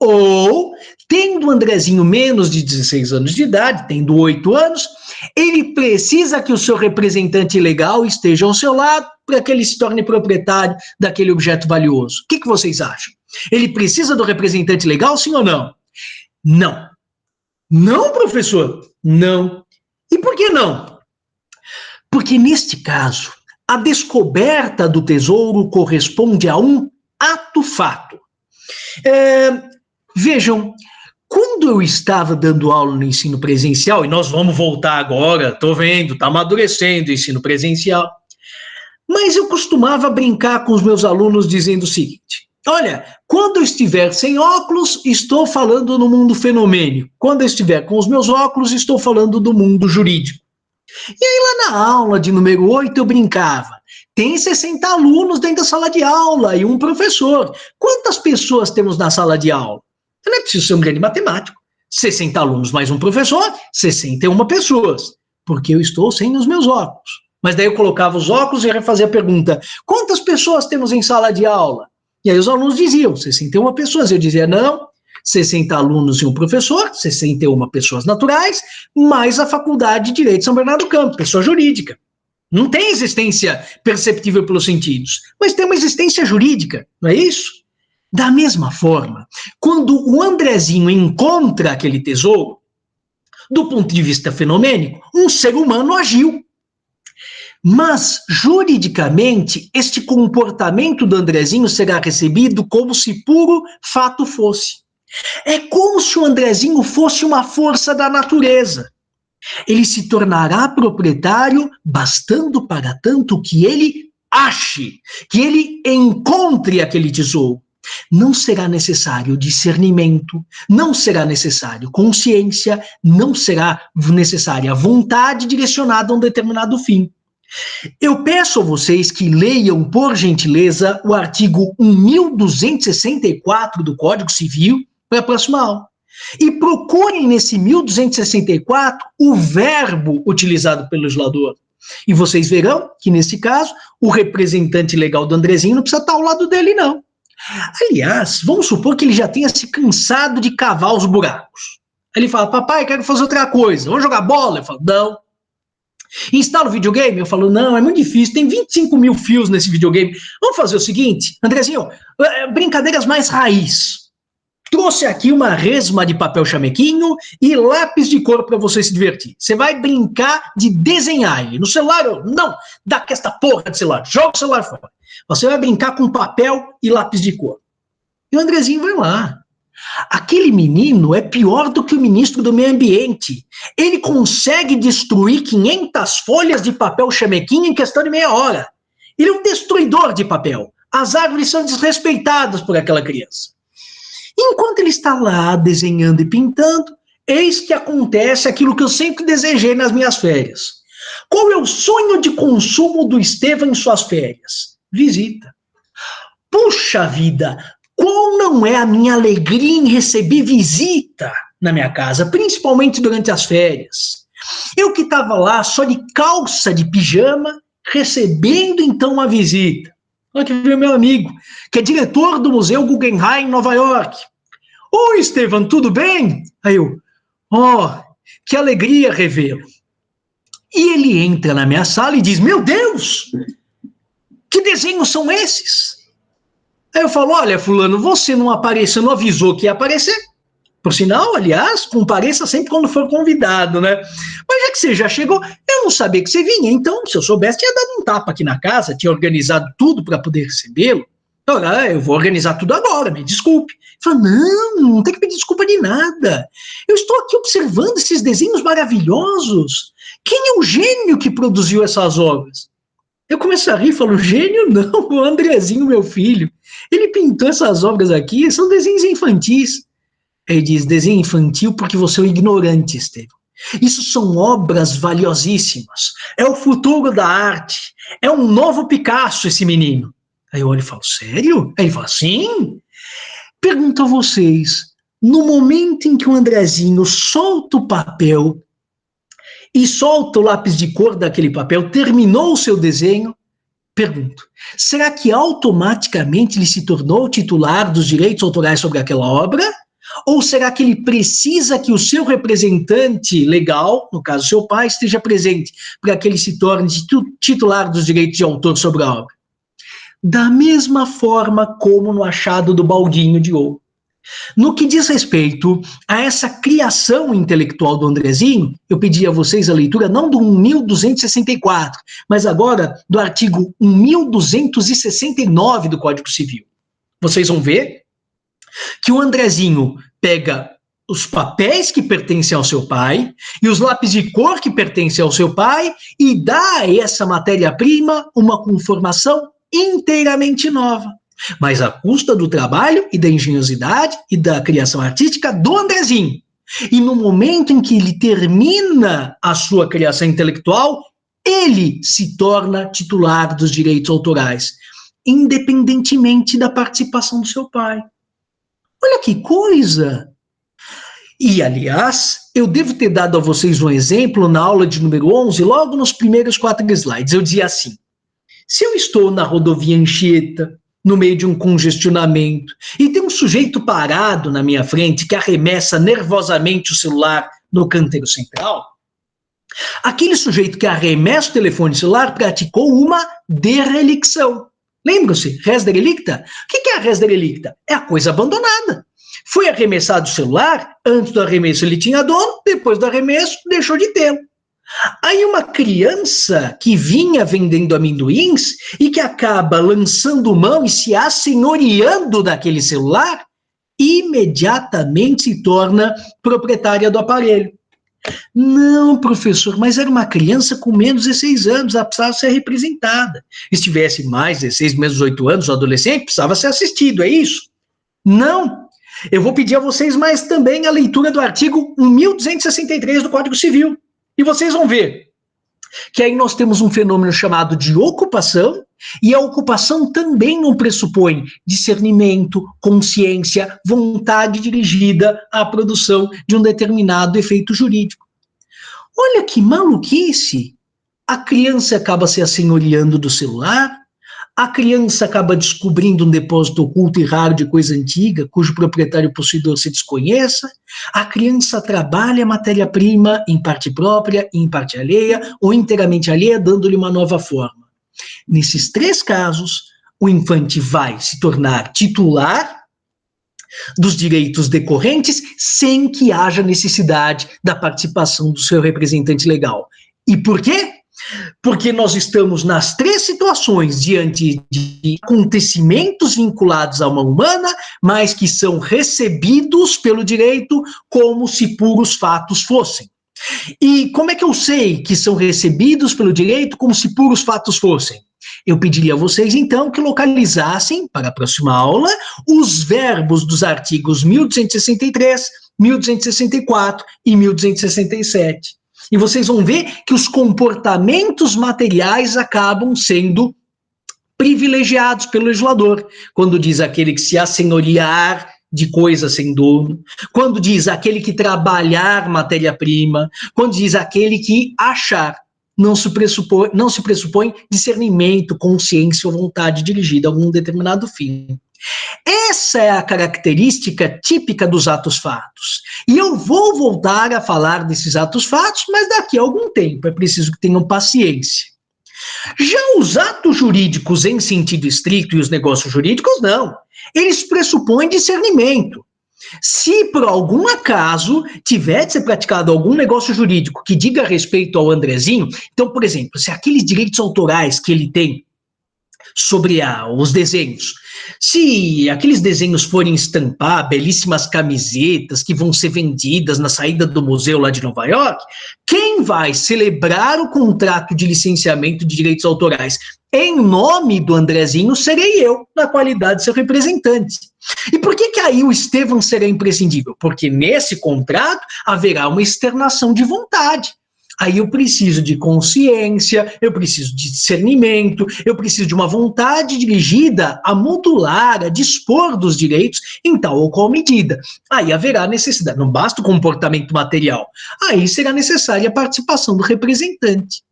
Ou, tendo o Andrezinho menos de 16 anos de idade, tendo 8 anos, ele precisa que o seu representante legal esteja ao seu lado para que ele se torne proprietário daquele objeto valioso. O que vocês acham? Ele precisa do representante legal, sim ou não? Não. Não, professor? Não. E por que não? Porque, neste caso, a descoberta do tesouro corresponde a um ato-fato. Vejam, quando eu estava dando aula no ensino presencial, e nós vamos voltar agora, estou vendo, está amadurecendo o ensino presencial, mas eu costumava brincar com os meus alunos dizendo o seguinte, Olha, quando eu estiver sem óculos, estou falando no mundo fenomênico. Quando eu estiver com os meus óculos, estou falando do mundo jurídico. E aí lá na aula de número 8 eu brincava. Tem 60 alunos dentro da sala de aula e um professor. Quantas pessoas temos na sala de aula? Eu não é preciso ser um grande matemático. 60 alunos mais um professor, 61 pessoas. Porque eu estou sem os meus óculos. Mas daí eu colocava os óculos e ia fazer a pergunta: quantas pessoas temos em sala de aula? E aí os alunos diziam, 61 pessoas. Eu dizia, não, 60 alunos e um professor, 61 pessoas naturais, mais a Faculdade de Direito de São Bernardo do Campo, pessoa jurídica. Não tem existência perceptível pelos sentidos, mas tem uma existência jurídica, não é isso? Da mesma forma, quando o Andrezinho encontra aquele tesouro, do ponto de vista fenomênico, um ser humano agiu. Mas, juridicamente, este comportamento do Andrezinho será recebido como se puro fato fosse. É como se o Andrezinho fosse uma força da natureza. Ele se tornará proprietário bastando para tanto que ele ache, que ele encontre aquele tesouro. Não será necessário discernimento, não será necessário consciência, não será necessária vontade direcionada a um determinado fim. Eu peço a vocês que leiam, por gentileza, o artigo 1264 do Código Civil para a próxima aula. E procurem nesse 1264 o verbo utilizado pelo legislador. E vocês verão que, nesse caso, o representante legal do Andrezinho não precisa estar ao lado dele, não. Aliás, vamos supor que ele já tenha se cansado de cavar os buracos. Ele fala, papai, quero fazer outra coisa, vamos jogar bola? Eu falo, não. Instala o videogame? Eu falo, não, é muito difícil, tem 25 mil fios nesse videogame. Vamos fazer o seguinte, Andrezinho, brincadeiras mais raiz. Trouxe aqui uma resma de papel chamequinho e lápis de cor para você se divertir. Você vai brincar de desenhar ele. No celular, não, dá aqui esta porra de celular, joga o celular fora. Você vai brincar com papel e lápis de cor. E o Andrezinho vai lá. Aquele menino é pior do que o ministro do Meio Ambiente. Ele consegue destruir 500 folhas de papel chamequinho em questão de meia hora. Ele é um destruidor de papel. As árvores são desrespeitadas por aquela criança. Enquanto ele está lá desenhando e pintando, eis que acontece aquilo que eu sempre desejei nas minhas férias. Qual é o sonho de consumo do Estevão em suas férias? Visita. Puxa vida! Qual não é a minha alegria em receber visita na minha casa, principalmente durante as férias? Eu que estava lá só de calça de pijama, recebendo então uma visita. Olha que veio meu amigo, que é diretor do Museu Guggenheim em Nova York. Oi, Estevão, tudo bem? Aí eu, que alegria revê-lo. E ele entra na minha sala e diz, meu Deus, que desenhos são esses? Aí eu falo, olha, fulano, você não apareceu, não avisou que ia aparecer? Por sinal, aliás, compareça sempre quando for convidado, né? Mas já que você já chegou, eu não sabia que você vinha, então, se eu soubesse, tinha dado um tapa aqui na casa, tinha organizado tudo para poder recebê-lo. Agora, eu vou organizar tudo agora, me desculpe. Eu falo, não tem que pedir desculpa de nada. Eu estou aqui observando esses desenhos maravilhosos. Quem é o gênio que produziu essas obras? Eu começo a rir e falo, gênio não, o Andrezinho, meu filho. Ele pintou essas obras aqui, são desenhos infantis. Ele diz, desenho infantil porque você é um ignorante, Estevão. Isso são obras valiosíssimas. É o futuro da arte. É um novo Picasso, esse menino. Aí eu olho e falo, sério? Aí ele fala, sim. Pergunto a vocês, no momento em que o Andrezinho solta o papel e solta o lápis de cor daquele papel, terminou o seu desenho, pergunto, será que automaticamente ele se tornou titular dos direitos autorais sobre aquela obra? Ou será que ele precisa que o seu representante legal, no caso seu pai, esteja presente para que ele se torne titular dos direitos de autor sobre a obra? Da mesma forma como no achado do baldinho de ouro. No que diz respeito a essa criação intelectual do Andrezinho, eu pedi a vocês a leitura não do 1264, mas agora do artigo 1269 do Código Civil. Vocês vão ver que o Andrezinho pega os papéis que pertencem ao seu pai e os lápis de cor que pertencem ao seu pai e dá a essa matéria-prima uma conformação inteiramente nova. mas à custa do trabalho e da engenhosidade e da criação artística do Andrezinho. E no momento em que ele termina a sua criação intelectual, ele se torna titular dos direitos autorais, independentemente da participação do seu pai. Olha que coisa! E, aliás, eu devo ter dado a vocês um exemplo na aula de número 11, logo nos primeiros 4 slides. Eu dizia assim: se eu estou na rodovia Anchieta, no meio de um congestionamento, e tem um sujeito parado na minha frente que arremessa nervosamente o celular no canteiro central, aquele sujeito que arremessa o telefone celular praticou uma derelicção. Lembram-se? Res derelicta? O que é a res derelicta? É a coisa abandonada. Foi arremessado o celular, antes do arremesso ele tinha dono, depois do arremesso deixou de tê-lo. Aí uma criança que vinha vendendo amendoins e que acaba lançando mão e se assenhoreando daquele celular, imediatamente se torna proprietária do aparelho. Não, professor, mas era uma criança com menos de 16 anos, ela precisava ser representada. Se tivesse mais 16, menos 18 anos, o adolescente precisava ser assistido, é isso? Não. Eu vou pedir a vocês mais também a leitura do artigo 1263 do Código Civil. E vocês vão ver que aí nós temos um fenômeno chamado de ocupação, e a ocupação também não pressupõe discernimento, consciência, vontade dirigida à produção de um determinado efeito jurídico. Olha que maluquice! A criança acaba se assenhoreando do celular, a criança acaba descobrindo um depósito oculto e raro de coisa antiga, cujo proprietário possuidor se desconheça, a criança trabalha a matéria-prima em parte própria, em parte alheia, ou inteiramente alheia, dando-lhe uma nova forma. Nesses 3 casos, o infante vai se tornar titular dos direitos decorrentes sem que haja necessidade da participação do seu representante legal. E por quê? Porque nós estamos nas 3 situações diante de acontecimentos vinculados a uma humana, mas que são recebidos pelo direito como se puros fatos fossem. E como é que eu sei que são recebidos pelo direito como se puros fatos fossem? Eu pediria a vocês, então, que localizassem, para a próxima aula, os verbos dos artigos 1263, 1264 e 1267. E vocês vão ver que os comportamentos materiais acabam sendo privilegiados pelo legislador. Quando diz aquele que se assenhorear de coisa sem dono, quando diz aquele que trabalhar matéria-prima, quando diz aquele que achar, não se pressupõe discernimento, consciência ou vontade dirigida a algum determinado fim. Essa é a característica típica dos atos-fatos. E eu vou voltar a falar desses atos-fatos, mas daqui a algum tempo. É preciso que tenham paciência. Já os atos jurídicos em sentido estrito e os negócios jurídicos, não. Eles pressupõem discernimento. Se por algum acaso tiver de ser praticado algum negócio jurídico que diga respeito ao Andrezinho, então, por exemplo, se aqueles direitos autorais que ele tem sobre os desenhos, se aqueles desenhos forem estampar belíssimas camisetas que vão ser vendidas na saída do museu lá de Nova York, quem vai celebrar o contrato de licenciamento de direitos autorais em nome do Andrezinho serei eu, na qualidade de seu representante. E por que aí o Estevão será imprescindível? Porque nesse contrato haverá uma externação de vontade. Aí eu preciso de consciência, eu preciso de discernimento, eu preciso de uma vontade dirigida a modular, a dispor dos direitos em tal ou qual medida. Aí haverá necessidade, não basta o comportamento material, aí será necessária a participação do representante.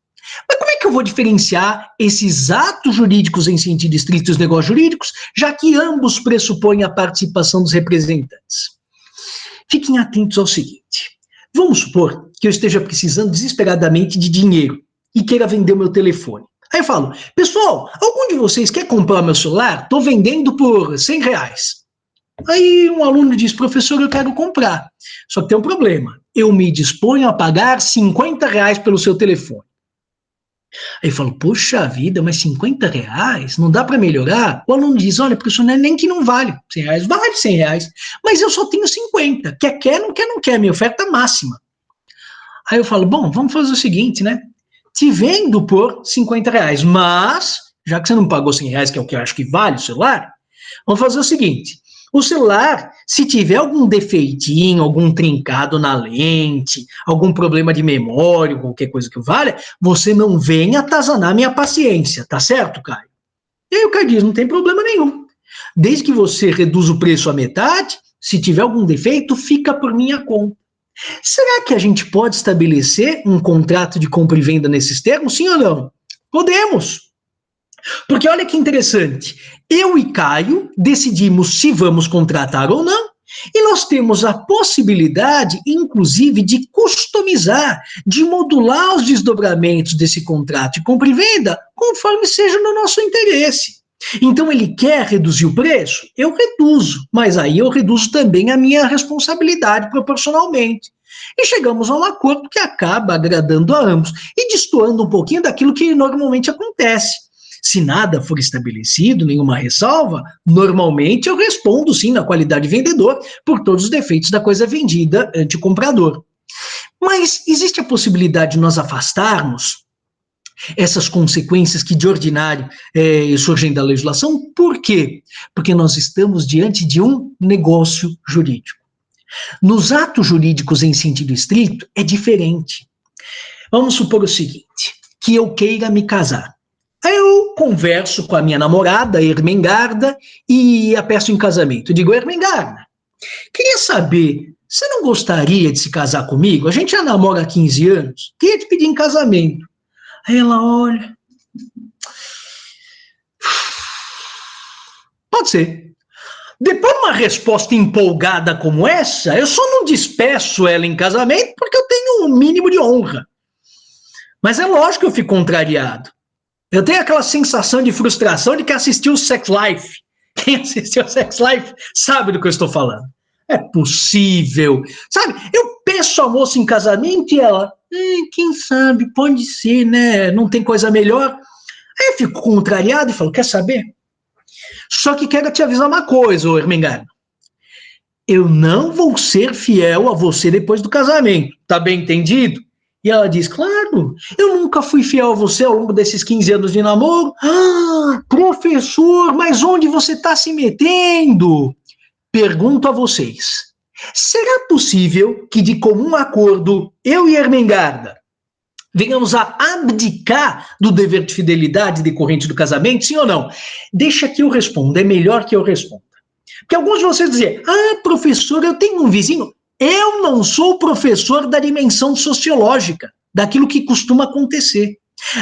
Mas como é que eu vou diferenciar esses atos jurídicos em sentido estrito e os negócios jurídicos, já que ambos pressupõem a participação dos representantes? Fiquem atentos ao seguinte. Vamos supor que eu esteja precisando desesperadamente de dinheiro e queira vender o meu telefone. Aí eu falo, pessoal, algum de vocês quer comprar meu celular? Estou vendendo por R$100. Aí um aluno diz, professor, eu quero comprar. Só que tem um problema, eu me disponho a pagar R$50 pelo seu telefone. Aí eu falo, poxa vida, mas R$50? Não dá para melhorar? O aluno diz, olha, professor, não é nem que não vale R$100, vale R$100, mas eu só tenho 50, quer, não quer, minha oferta máxima. Aí eu falo, bom, vamos fazer o seguinte, né? Te vendo por R$50, mas, já que você não pagou R$100, que é o que eu acho que vale o celular, Vamos fazer o seguinte, o celular, se tiver algum defeitinho, algum trincado na lente, algum problema de memória, qualquer coisa que valha, você não venha atazanar minha paciência, tá certo, Caio? E aí o Caio diz, não tem problema nenhum. Desde que você reduza o preço à metade, se tiver algum defeito, fica por minha conta. Será que a gente pode estabelecer um contrato de compra e venda nesses termos, sim ou não? Podemos. Porque olha que interessante, eu e Caio decidimos se vamos contratar ou não, e nós temos a possibilidade, inclusive, de customizar, de modular os desdobramentos desse contrato de compra e venda, conforme seja no nosso interesse. Então, ele quer reduzir o preço? Eu reduzo, mas aí eu reduzo também a minha responsabilidade proporcionalmente. E chegamos a um acordo que acaba agradando a ambos e destoando um pouquinho daquilo que normalmente acontece. Se nada for estabelecido, nenhuma ressalva, normalmente eu respondo sim na qualidade de vendedor por todos os defeitos da coisa vendida ante o comprador. Mas existe a possibilidade de nós afastarmos essas consequências que de ordinário surgem da legislação? Por quê? Porque nós estamos diante de um negócio jurídico. Nos atos jurídicos em sentido estrito é diferente. Vamos supor o seguinte, que eu queira me casar. Aí eu converso com a minha namorada, Ermengarda, e a peço em casamento. Eu digo, Ermengarda, queria saber, você não gostaria de se casar comigo? A gente já namora há 15 anos, queria te pedir em casamento. Aí ela olha, pode ser. Depois de uma resposta empolgada como essa, eu só não despeço ela em casamento porque eu tenho um mínimo de honra. Mas é lógico que eu fico contrariado. Eu tenho aquela sensação de frustração de que assistiu o Sex Life. Quem assistiu o Sex Life sabe do que eu estou falando. É possível. Sabe, eu peço a moça em casamento e ela, quem sabe, pode ser, né? Não tem coisa melhor. Aí eu fico contrariado e falo, quer saber? Só que quero te avisar uma coisa, ô Ermengarda. Eu não vou ser fiel a você depois do casamento. Tá bem entendido? E ela diz, claro, eu nunca fui fiel a você ao longo desses 15 anos de namoro. Ah, professor, mas onde você está se metendo? Pergunto a vocês, será possível que de comum acordo, eu e Ermengarda, venhamos a abdicar do dever de fidelidade decorrente do casamento, sim ou não? Deixa que eu responda, é melhor que eu responda. Porque alguns de vocês dizem, professor, eu tenho um vizinho. Eu não sou professor da dimensão sociológica, daquilo que costuma acontecer.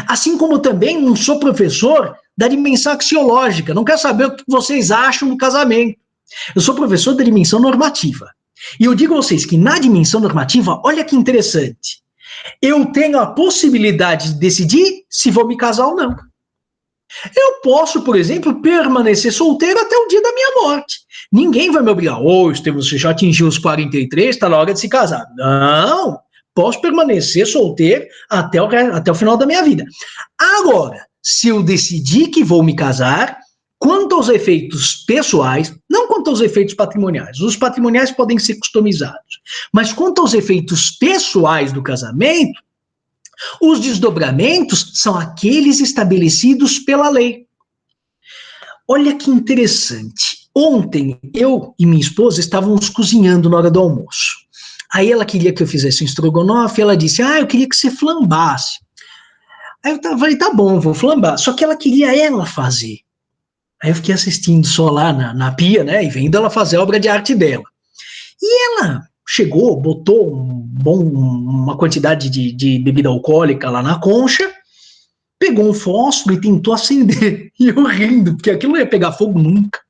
Assim como também não sou professor da dimensão axiológica, não quero saber o que vocês acham do casamento. Eu sou professor da dimensão normativa. E eu digo a vocês que na dimensão normativa, olha que interessante, eu tenho a possibilidade de decidir se vou me casar ou não. Eu posso, por exemplo, permanecer solteiro até o dia da minha morte. Ninguém vai me obrigar, Estevam, você já atingiu os 43, está na hora de se casar. Não, posso permanecer solteiro até o final da minha vida. Agora, se eu decidir que vou me casar, quanto aos efeitos pessoais, não quanto aos efeitos patrimoniais, os patrimoniais podem ser customizados, mas quanto aos efeitos pessoais do casamento, os desdobramentos são aqueles estabelecidos pela lei. Olha que interessante. Ontem, eu e minha esposa estávamos cozinhando na hora do almoço. Aí ela queria que eu fizesse um estrogonofe, ela disse, eu queria que você flambasse. Aí eu falei, tá bom, vou flambar. Só que ela queria ela fazer. Aí eu fiquei assistindo só lá na pia, né, e vendo ela fazer a obra de arte dela. E ela chegou, botou uma quantidade de bebida alcoólica lá na concha, pegou um fósforo e tentou acender. E eu rindo, porque aquilo não ia pegar fogo nunca.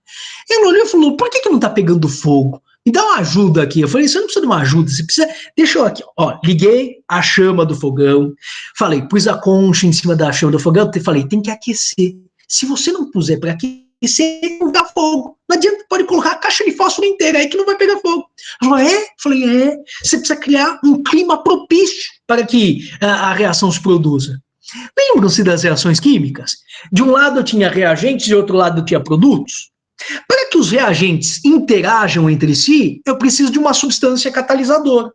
Ela olhou e falou, por que não tá pegando fogo? Me dá uma ajuda aqui. Eu falei, você não precisa de uma ajuda, você precisa... Deixa eu aqui, ó, liguei a chama do fogão, falei, pus a concha em cima da chama do fogão, falei, tem que aquecer. Se você não puser para aquecer, não dá fogo. Não adianta, pode colocar a caixa de fósforo inteira aí que não vai pegar fogo. Ela falou, é? Falei, você precisa criar um clima propício para que a reação se produza. Lembram-se das reações químicas? De um lado eu tinha reagentes e do outro lado eu tinha produtos. Para que os reagentes interajam entre si, eu preciso de uma substância catalisadora.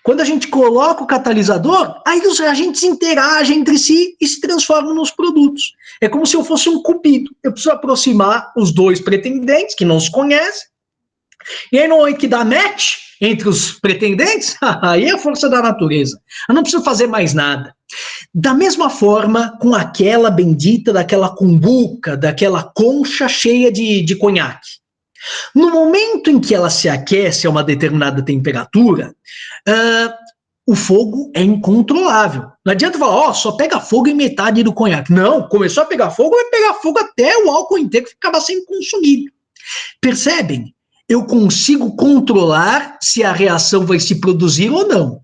Quando a gente coloca o catalisador, aí os reagentes interagem entre si e se transformam nos produtos. É como se eu fosse um cupido. Eu preciso aproximar os dois pretendentes, que não se conhecem, e aí no momento que dá match entre os pretendentes, aí é a força da natureza. Eu não preciso fazer mais nada. Da mesma forma, com aquela bendita daquela cumbuca, daquela concha cheia de conhaque. No momento em que ela se aquece a uma determinada temperatura, o fogo é incontrolável. Não adianta falar, só pega fogo em metade do conhaque. Não, começou a pegar fogo, vai pegar fogo até o álcool inteiro ficar sendo consumido. Percebem? Eu consigo controlar se a reação vai se produzir ou não.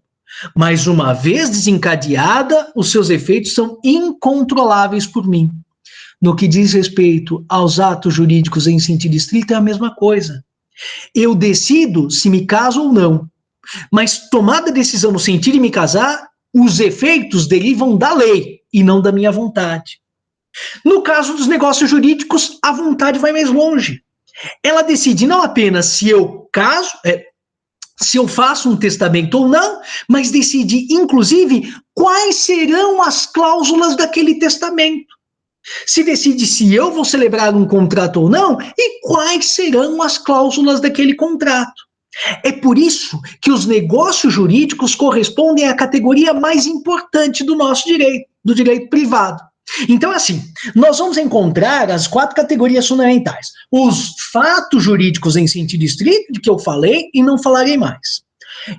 Mas uma vez desencadeada, os seus efeitos são incontroláveis por mim. No que diz respeito aos atos jurídicos em sentido estrito, é a mesma coisa. Eu decido se me caso ou não, mas tomada a decisão no sentido de me casar, os efeitos derivam da lei e não da minha vontade. No caso dos negócios jurídicos, a vontade vai mais longe. Ela decide não apenas se eu caso, se eu faço um testamento ou não, mas decide, inclusive, quais serão as cláusulas daquele testamento. Se decide se eu vou celebrar um contrato ou não e quais serão as cláusulas daquele contrato. É por isso que os negócios jurídicos correspondem à categoria mais importante do nosso direito, do direito privado. Então, assim, nós vamos encontrar as 4 categorias fundamentais. Os fatos jurídicos em sentido estrito, de que eu falei e não falarei mais.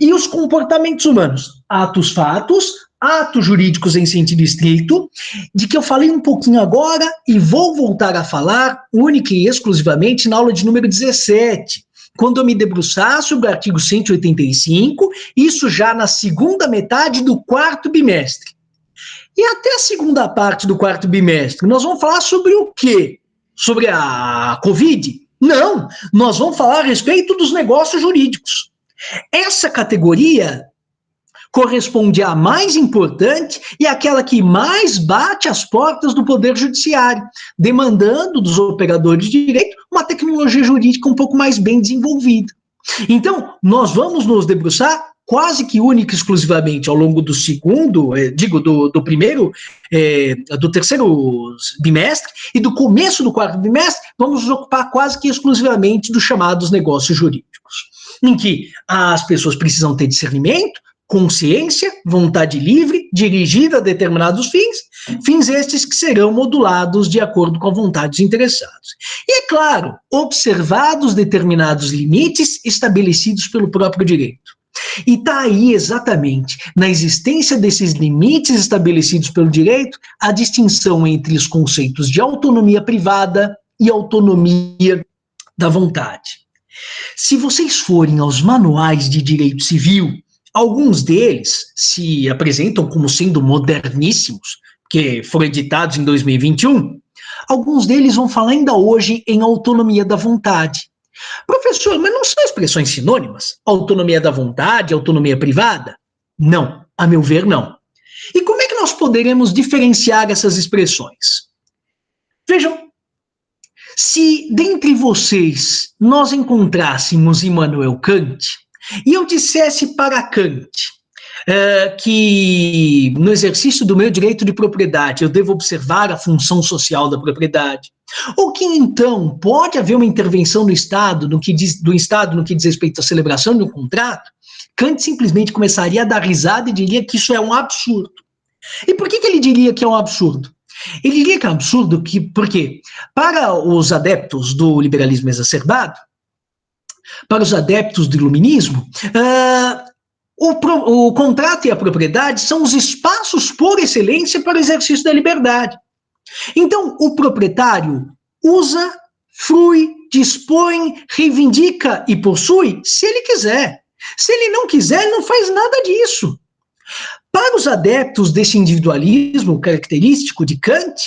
E os comportamentos humanos, atos jurídicos em sentido estrito, de que eu falei um pouquinho agora e vou voltar a falar única e exclusivamente na aula de número 17, quando eu me debruçar sobre o artigo 185, isso já na segunda metade do 4º bimestre. E até a segunda parte do 4º bimestre, nós vamos falar sobre o quê? Sobre a Covid? Não, nós vamos falar a respeito dos negócios jurídicos. Essa categoria corresponde à mais importante e àquela que mais bate às portas do Poder Judiciário, demandando dos operadores de direito uma tecnologia jurídica um pouco mais bem desenvolvida. Então, nós vamos nos debruçar quase que única e exclusivamente ao longo do do terceiro bimestre e do começo do 4º bimestre, vamos nos ocupar quase que exclusivamente dos chamados negócios jurídicos, em que as pessoas precisam ter discernimento, consciência, vontade livre, dirigida a determinados fins estes que serão modulados de acordo com a vontade dos interessados. E, é claro, observados determinados limites estabelecidos pelo próprio direito. E está aí exatamente, na existência desses limites estabelecidos pelo direito, a distinção entre os conceitos de autonomia privada e autonomia da vontade. Se vocês forem aos manuais de direito civil, alguns deles se apresentam como sendo moderníssimos, que foram editados em 2021. Alguns deles vão falar ainda hoje em autonomia da vontade. Professor, mas não são expressões sinônimas? Autonomia da vontade, autonomia privada? Não, a meu ver, não. E como é que nós poderemos diferenciar essas expressões? Vejam, se dentre vocês nós encontrássemos Immanuel Kant, e eu dissesse para Kant que no exercício do meu direito de propriedade eu devo observar a função social da propriedade, ou que então pode haver uma intervenção do Estado no que diz respeito à celebração de um contrato, Kant simplesmente começaria a dar risada e diria que isso é um absurdo. E por que ele diria que é um absurdo? Ele diria que é um absurdo porque, para os adeptos do liberalismo exacerbado, para os adeptos do iluminismo, o contrato e a propriedade são os espaços por excelência para o exercício da liberdade. Então, o proprietário usa, frui, dispõe, reivindica e possui se ele quiser. Se ele não quiser, ele não faz nada disso. Para os adeptos desse individualismo característico de Kant,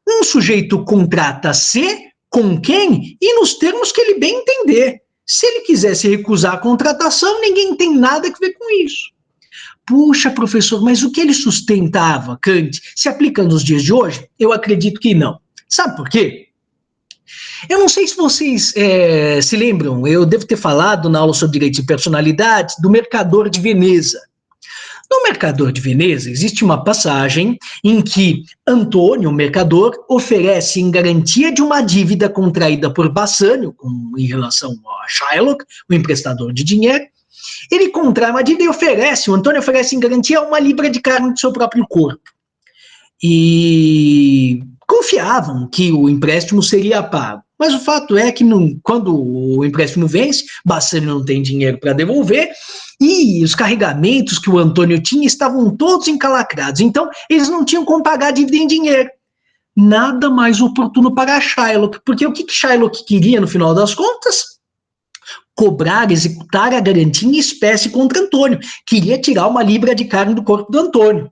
um sujeito contrata-se com quem e nos termos que ele bem entender. Se ele quiser se recusar à contratação, ninguém tem nada a ver com isso. Puxa, professor, mas o que ele sustentava, Kant, se aplica nos dias de hoje? Eu acredito que não. Sabe por quê? Eu não sei se vocês se lembram, eu devo ter falado na aula sobre direito de personalidade do Mercador de Veneza. No Mercador de Veneza, existe uma passagem em que Antônio, o mercador, oferece em garantia de uma dívida contraída por Bassanio, em relação a Shylock, o emprestador de dinheiro. Ele contrai uma dívida e o Antônio oferece em garantia 1 libra de carne do seu próprio corpo. E confiavam que o empréstimo seria pago. Mas o fato é que quando o empréstimo vence, Bassanio não tem dinheiro para devolver e os carregamentos que o Antônio tinha estavam todos encalacrados. Então, eles não tinham como pagar a dívida em dinheiro. Nada mais oportuno para Shylock, porque o que Shylock queria no final das contas? Cobrar, executar a garantia em espécie contra Antônio. Queria tirar 1 libra de carne do corpo do Antônio.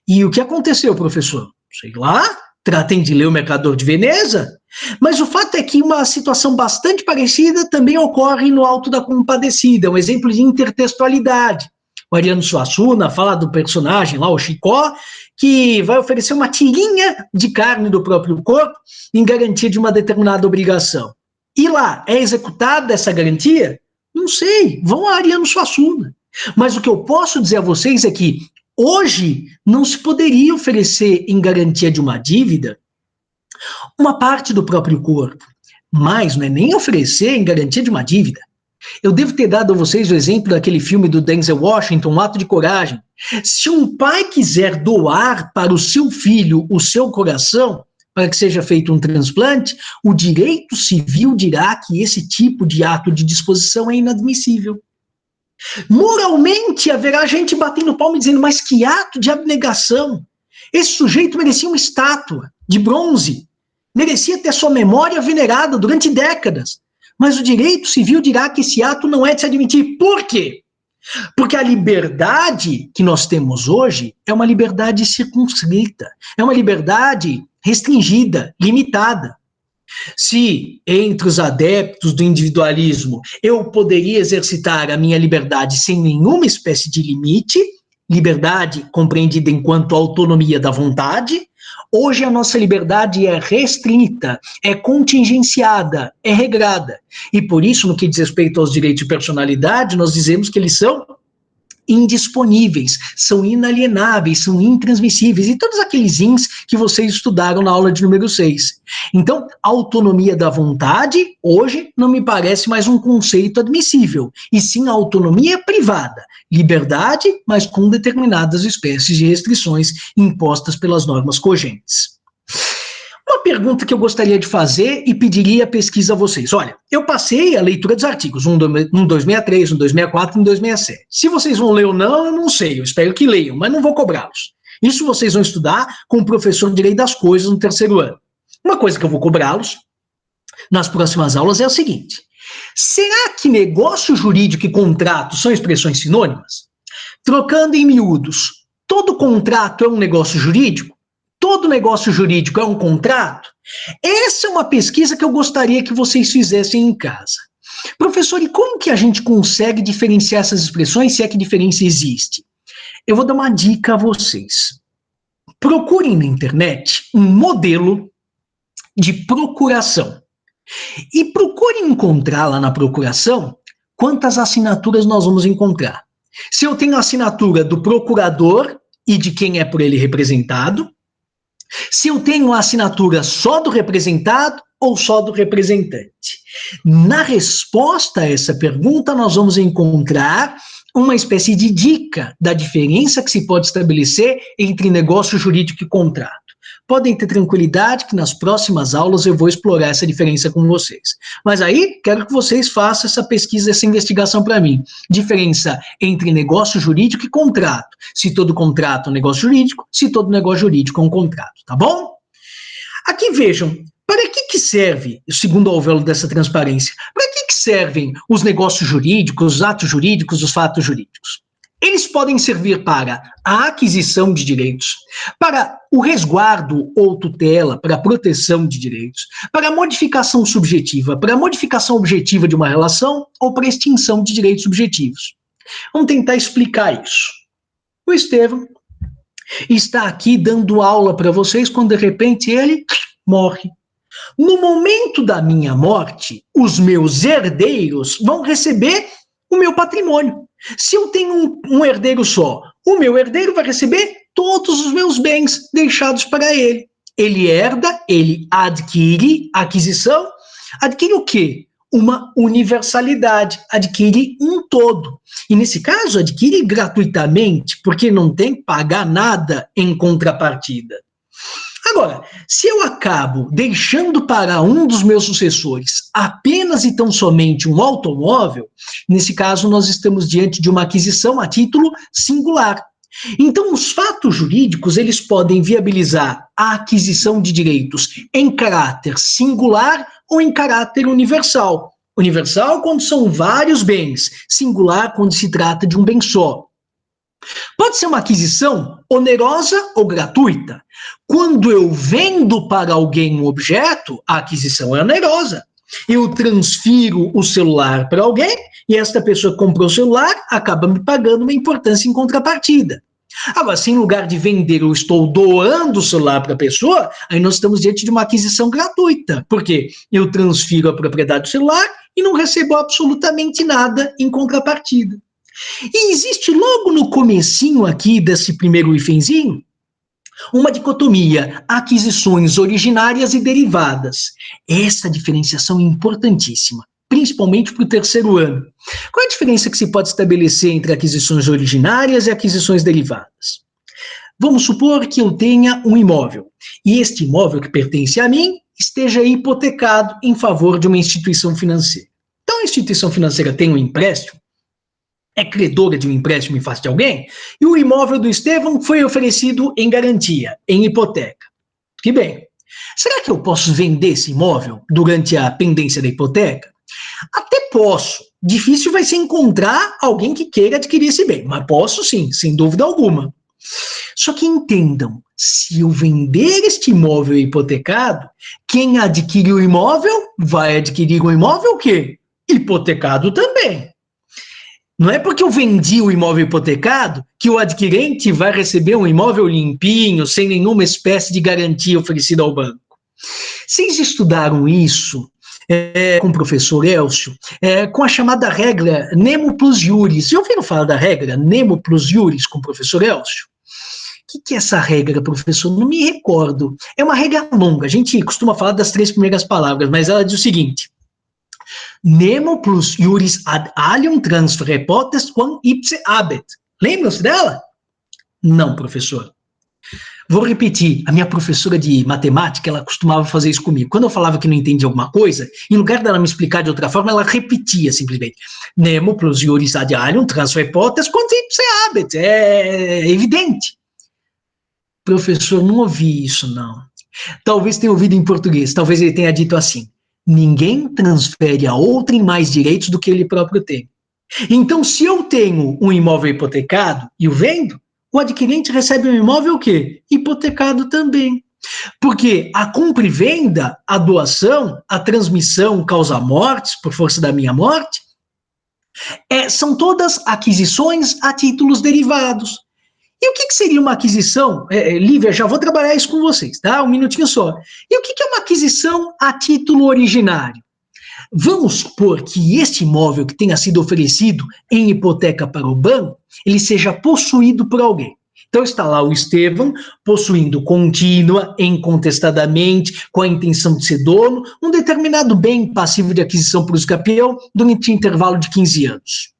E o que aconteceu, professor? Sei lá, tratem de ler O Mercador de Veneza. Mas o fato é que uma situação bastante parecida também ocorre no Alto da Compadecida, um exemplo de intertextualidade. O Ariano Suassuna fala do personagem lá, o Chicó, que vai oferecer uma tirinha de carne do próprio corpo em garantia de uma determinada obrigação. E lá, é executada essa garantia? Não sei, vão a Ariano Suassuna. Mas o que eu posso dizer a vocês é que hoje não se poderia oferecer em garantia de uma dívida uma parte do próprio corpo, mas não é nem oferecer em garantia de uma dívida. Eu devo ter dado a vocês o exemplo daquele filme do Denzel Washington, Um Ato de Coragem. Se um pai quiser doar para o seu filho o seu coração, para que seja feito um transplante, o direito civil dirá que esse tipo de ato de disposição é inadmissível. Moralmente haverá gente batendo palma e dizendo, mas que ato de abnegação! Esse sujeito merecia uma estátua de bronze, merecia ter sua memória venerada durante décadas. Mas o direito civil dirá que esse ato não é de se admitir. Por quê? Porque a liberdade que nós temos hoje é uma liberdade circunscrita, é uma liberdade restringida, limitada. Se, entre os adeptos do individualismo, eu poderia exercitar a minha liberdade sem nenhuma espécie de limite, liberdade compreendida enquanto autonomia da vontade, hoje a nossa liberdade é restrita, é contingenciada, é regrada. E por isso, no que diz respeito aos direitos de personalidade, nós dizemos que eles são indisponíveis, são inalienáveis, são intransmissíveis, e todos aqueles ins que vocês estudaram na aula de número 6. Então, a autonomia da vontade, hoje, não me parece mais um conceito admissível, e sim a autonomia privada, liberdade, mas com determinadas espécies de restrições impostas pelas normas cogentes. Uma pergunta que eu gostaria de fazer e pediria pesquisa a vocês. Olha, eu passei a leitura dos artigos, um 263, um 264 e um 267. Se vocês vão ler ou não, eu não sei, eu espero que leiam, mas não vou cobrá-los. Isso vocês vão estudar com o professor de Lei das Coisas no 3º ano. Uma coisa que eu vou cobrá-los nas próximas aulas é o seguinte: será que negócio jurídico e contrato são expressões sinônimas? Trocando em miúdos, todo contrato é um negócio jurídico? Todo negócio jurídico é um contrato? Essa é uma pesquisa que eu gostaria que vocês fizessem em casa. Professor, e como que a gente consegue diferenciar essas expressões, se é que diferença existe? Eu vou dar uma dica a vocês. Procurem na internet um modelo de procuração. E procurem encontrar lá na procuração quantas assinaturas nós vamos encontrar. Se eu tenho a assinatura do procurador e de quem é por ele representado, se eu tenho a assinatura só do representado ou só do representante. Na resposta a essa pergunta, nós vamos encontrar uma espécie de dica da diferença que se pode estabelecer entre negócio jurídico e contrato. Podem ter tranquilidade que nas próximas aulas eu vou explorar essa diferença com vocês. Mas aí, quero que vocês façam essa pesquisa, essa investigação para mim. Diferença entre negócio jurídico e contrato. Se todo contrato é um negócio jurídico, se todo negócio jurídico é um contrato, tá bom? Aqui vejam, para que serve, segundo o alvéolo dessa transparência, para que servem os negócios jurídicos, os atos jurídicos, os fatos jurídicos? Eles podem servir para a aquisição de direitos, para o resguardo ou tutela, para a proteção de direitos, para a modificação subjetiva, para a modificação objetiva de uma relação ou para a extinção de direitos subjetivos. Vamos tentar explicar isso. O Estevão está aqui dando aula para vocês quando de repente ele morre. No momento da minha morte, os meus herdeiros vão receber o meu patrimônio. Se eu tenho um herdeiro só, o meu herdeiro vai receber todos os meus bens deixados para ele. Ele herda, ele adquire, aquisição, adquire o quê? Uma universalidade, adquire um todo. E nesse caso, adquire gratuitamente, porque não tem que pagar nada em contrapartida. Agora, se eu acabo deixando para um dos meus sucessores apenas e tão somente um automóvel, nesse caso nós estamos diante de uma aquisição a título singular. Então, os fatos jurídicos, eles podem viabilizar a aquisição de direitos em caráter singular ou em caráter universal. Universal quando são vários bens, singular quando se trata de um bem só. Pode ser uma aquisição onerosa ou gratuita. Quando eu vendo para alguém um objeto, a aquisição é onerosa. Eu transfiro o celular para alguém e esta pessoa que comprou o celular acaba me pagando uma importância em contrapartida. Agora, se em lugar de vender eu estou doando o celular para a pessoa, aí nós estamos diante de uma aquisição gratuita. Por quê? Eu transfiro a propriedade do celular e não recebo absolutamente nada em contrapartida. E existe logo no comecinho aqui desse primeiro hífenzinho uma dicotomia, aquisições originárias e derivadas. Essa diferenciação é importantíssima, principalmente para o terceiro ano. Qual é a diferença que se pode estabelecer entre aquisições originárias e aquisições derivadas? Vamos supor que eu tenha um imóvel, e este imóvel que pertence a mim esteja hipotecado em favor de uma instituição financeira. Então, a instituição financeira tem um empréstimo, é credora de um empréstimo em face de alguém, e o imóvel do Estevão foi oferecido em garantia, em hipoteca. Que bem. Será que eu posso vender esse imóvel durante a pendência da hipoteca? Até posso. Difícil vai ser encontrar alguém que queira adquirir esse bem, mas posso sim, sem dúvida alguma. Só que entendam, se eu vender este imóvel hipotecado, quem adquire o imóvel vai adquirir o imóvel o quê? Hipotecado também. Não é porque eu vendi o imóvel hipotecado que o adquirente vai receber um imóvel limpinho, sem nenhuma espécie de garantia oferecida ao banco. Vocês estudaram isso com o professor Elcio, com a chamada regra Nemo plus iuris. Já ouviram falar da regra Nemo plus iuris com o professor Elcio? O que é essa regra, professor? Não me recordo. É uma regra longa. A gente costuma falar das 3 primeiras palavras, mas ela diz o seguinte: Nemo plus iuris ad alium transfer hypotes quam ipse habet. Lembram-se dela? Não, professor. Vou repetir, a minha professora de matemática, ela costumava fazer isso comigo. Quando eu falava que não entendia alguma coisa, em lugar dela me explicar de outra forma, ela repetia simplesmente. Nemo plus iuris ad alium transfer hypotes quam ipse habet. É evidente. Professor, não ouvi isso, não. Talvez tenha ouvido em português, talvez ele tenha dito assim: ninguém transfere a outrem mais direitos do que ele próprio tem. Então, se eu tenho um imóvel hipotecado e o vendo, o adquirente recebe um imóvel o quê? Hipotecado também. Porque a compra e venda, a doação, a transmissão causa mortes por força da minha morte, são todas aquisições a títulos derivados. E o que seria uma aquisição? Lívia, já vou trabalhar isso com vocês, tá? Um minutinho só. E o que é uma aquisição a título originário? Vamos supor que este imóvel que tenha sido oferecido em hipoteca para o banco, ele seja possuído por alguém. Então está lá o Estevão, possuindo contínua, incontestadamente, com a intenção de ser dono, um determinado bem passivo de aquisição por usucapião durante um intervalo de 15 anos.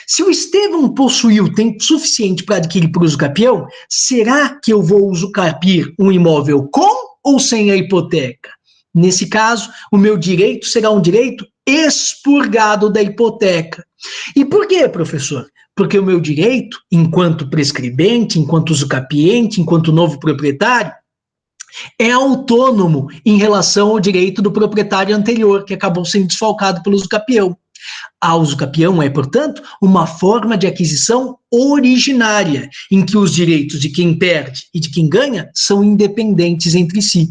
Se o Estevão possuiu tempo suficiente para adquirir por usucapião, será que eu vou usucapir um imóvel com ou sem a hipoteca? Nesse caso, o meu direito será um direito expurgado da hipoteca. E por quê, professor? Porque o meu direito, enquanto prescribente, enquanto usucapiente, enquanto novo proprietário, é autônomo em relação ao direito do proprietário anterior, que acabou sendo desfalcado pelo usucapião. A usucapião é, portanto, uma forma de aquisição originária, em que os direitos de quem perde e de quem ganha são independentes entre si.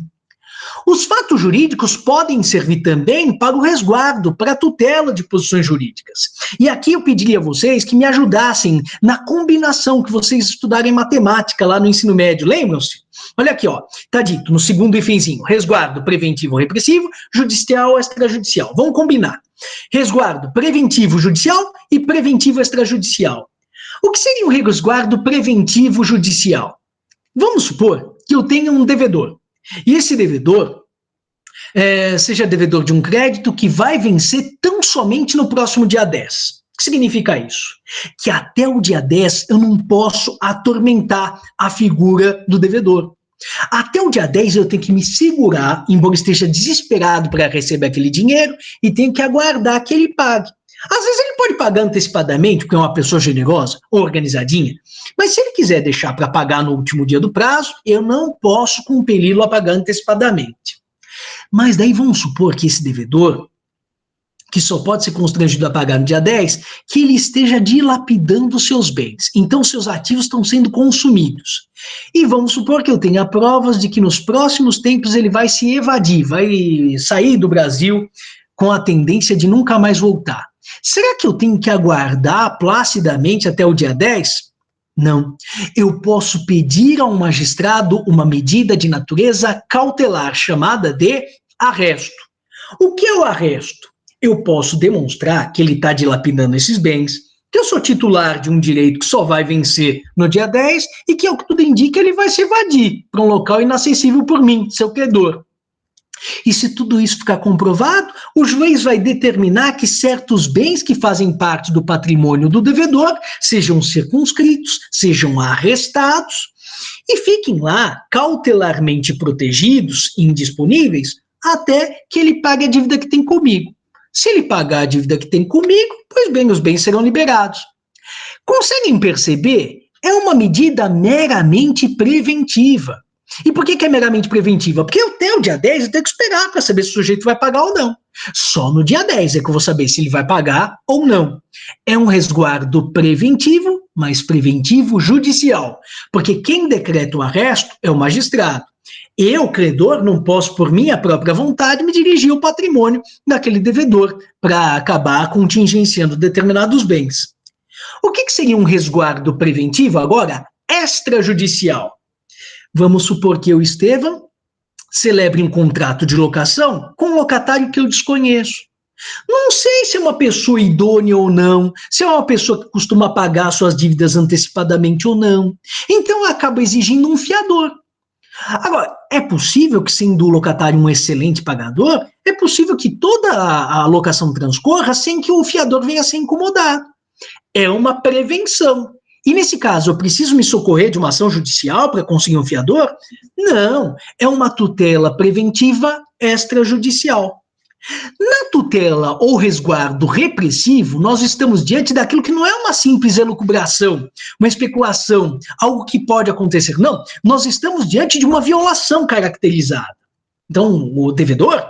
Os fatos jurídicos podem servir também para o resguardo, para a tutela de posições jurídicas. E aqui eu pediria a vocês que me ajudassem na combinação que vocês estudaram em matemática lá no ensino médio, lembram-se? Olha aqui, ó, tá dito no segundo hífenzinho, resguardo preventivo repressivo, judicial extrajudicial. Vamos combinar. Resguardo preventivo judicial e preventivo extrajudicial. O que seria um resguardo preventivo judicial? Vamos supor que eu tenha um devedor, e esse devedor seja devedor de um crédito que vai vencer tão somente no próximo dia 10. O que significa isso? Que até o dia 10 eu não posso atormentar a figura do devedor. Até o dia 10 eu tenho que me segurar, embora esteja desesperado para receber aquele dinheiro, e tenho que aguardar que ele pague. Às vezes ele pode pagar antecipadamente, porque é uma pessoa generosa, organizadinha, mas se ele quiser deixar para pagar no último dia do prazo, eu não posso compeli-lo a pagar antecipadamente. Mas daí vamos supor que esse devedor, que só pode ser constrangido a pagar no dia 10, que ele esteja dilapidando seus bens. Então, seus ativos estão sendo consumidos. E vamos supor que eu tenha provas de que nos próximos tempos ele vai se evadir, vai sair do Brasil com a tendência de nunca mais voltar. Será que eu tenho que aguardar placidamente até o dia 10? Não. Eu posso pedir a um magistrado uma medida de natureza cautelar, chamada de arresto. O que é o arresto? Eu posso demonstrar que ele está dilapidando esses bens, que eu sou titular de um direito que só vai vencer no dia 10 e que, ao que tudo indica, ele vai se evadir para um local inacessível por mim, seu credor. E se tudo isso ficar comprovado, o juiz vai determinar que certos bens que fazem parte do patrimônio do devedor sejam circunscritos, sejam arrestados e fiquem lá cautelarmente protegidos e indisponíveis até que ele pague a dívida que tem comigo. Se ele pagar a dívida que tem comigo, pois bem, os bens serão liberados. Conseguem perceber? É uma medida meramente preventiva. E por que é meramente preventiva? Porque até o dia 10 eu tenho que esperar para saber se o sujeito vai pagar ou não. Só no dia 10 é que eu vou saber se ele vai pagar ou não. É um resguardo preventivo, mas preventivo judicial. Porque quem decreta o arresto é o magistrado. Eu, credor, não posso, por minha própria vontade, me dirigir ao patrimônio daquele devedor para acabar contingenciando determinados bens. O que seria um resguardo preventivo agora? Extrajudicial. Vamos supor que eu, Estevam, celebre um contrato de locação com um locatário que eu desconheço. Não sei se é uma pessoa idônea ou não, se é uma pessoa que costuma pagar suas dívidas antecipadamente ou não. Então eu acabo exigindo um fiador. Agora, é possível que, sendo o locatário um excelente pagador, é possível que toda a locação transcorra sem que o fiador venha a ser incomodado. É uma prevenção. E nesse caso, eu preciso me socorrer de uma ação judicial para conseguir um fiador? Não, é uma tutela preventiva extrajudicial. Na tutela ou resguardo repressivo, nós estamos diante daquilo que não é uma simples elucubração, uma especulação, algo que pode acontecer. Não, nós estamos diante de uma violação caracterizada. Então, o devedor,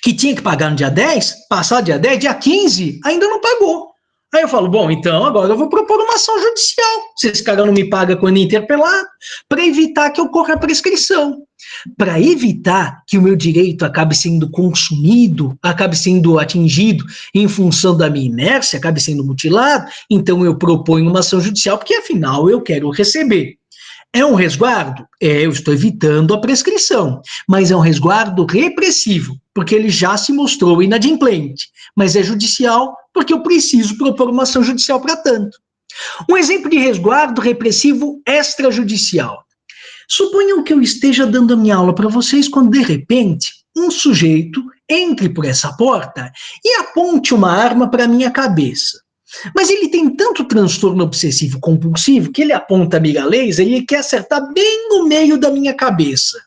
que tinha que pagar no dia 10, passar dia 10, dia 15, ainda não pagou. Aí eu falo, bom, então agora eu vou propor uma ação judicial, se esse cara não me paga quando interpelado, para evitar que ocorra a prescrição. Para evitar que o meu direito acabe sendo consumido, acabe sendo atingido em função da minha inércia, acabe sendo mutilado, então eu proponho uma ação judicial, porque afinal eu quero receber. É um resguardo? Eu estou evitando a prescrição, mas é um resguardo repressivo, porque ele já se mostrou inadimplente, mas é judicial porque eu preciso propor uma ação judicial para tanto. Um exemplo de resguardo repressivo extrajudicial. Suponham que eu esteja dando a minha aula para vocês quando, de repente, um sujeito entre por essa porta e aponte uma arma para a minha cabeça. Mas ele tem tanto transtorno obsessivo compulsivo que ele aponta a mira laser e ele quer acertar bem no meio da minha cabeça.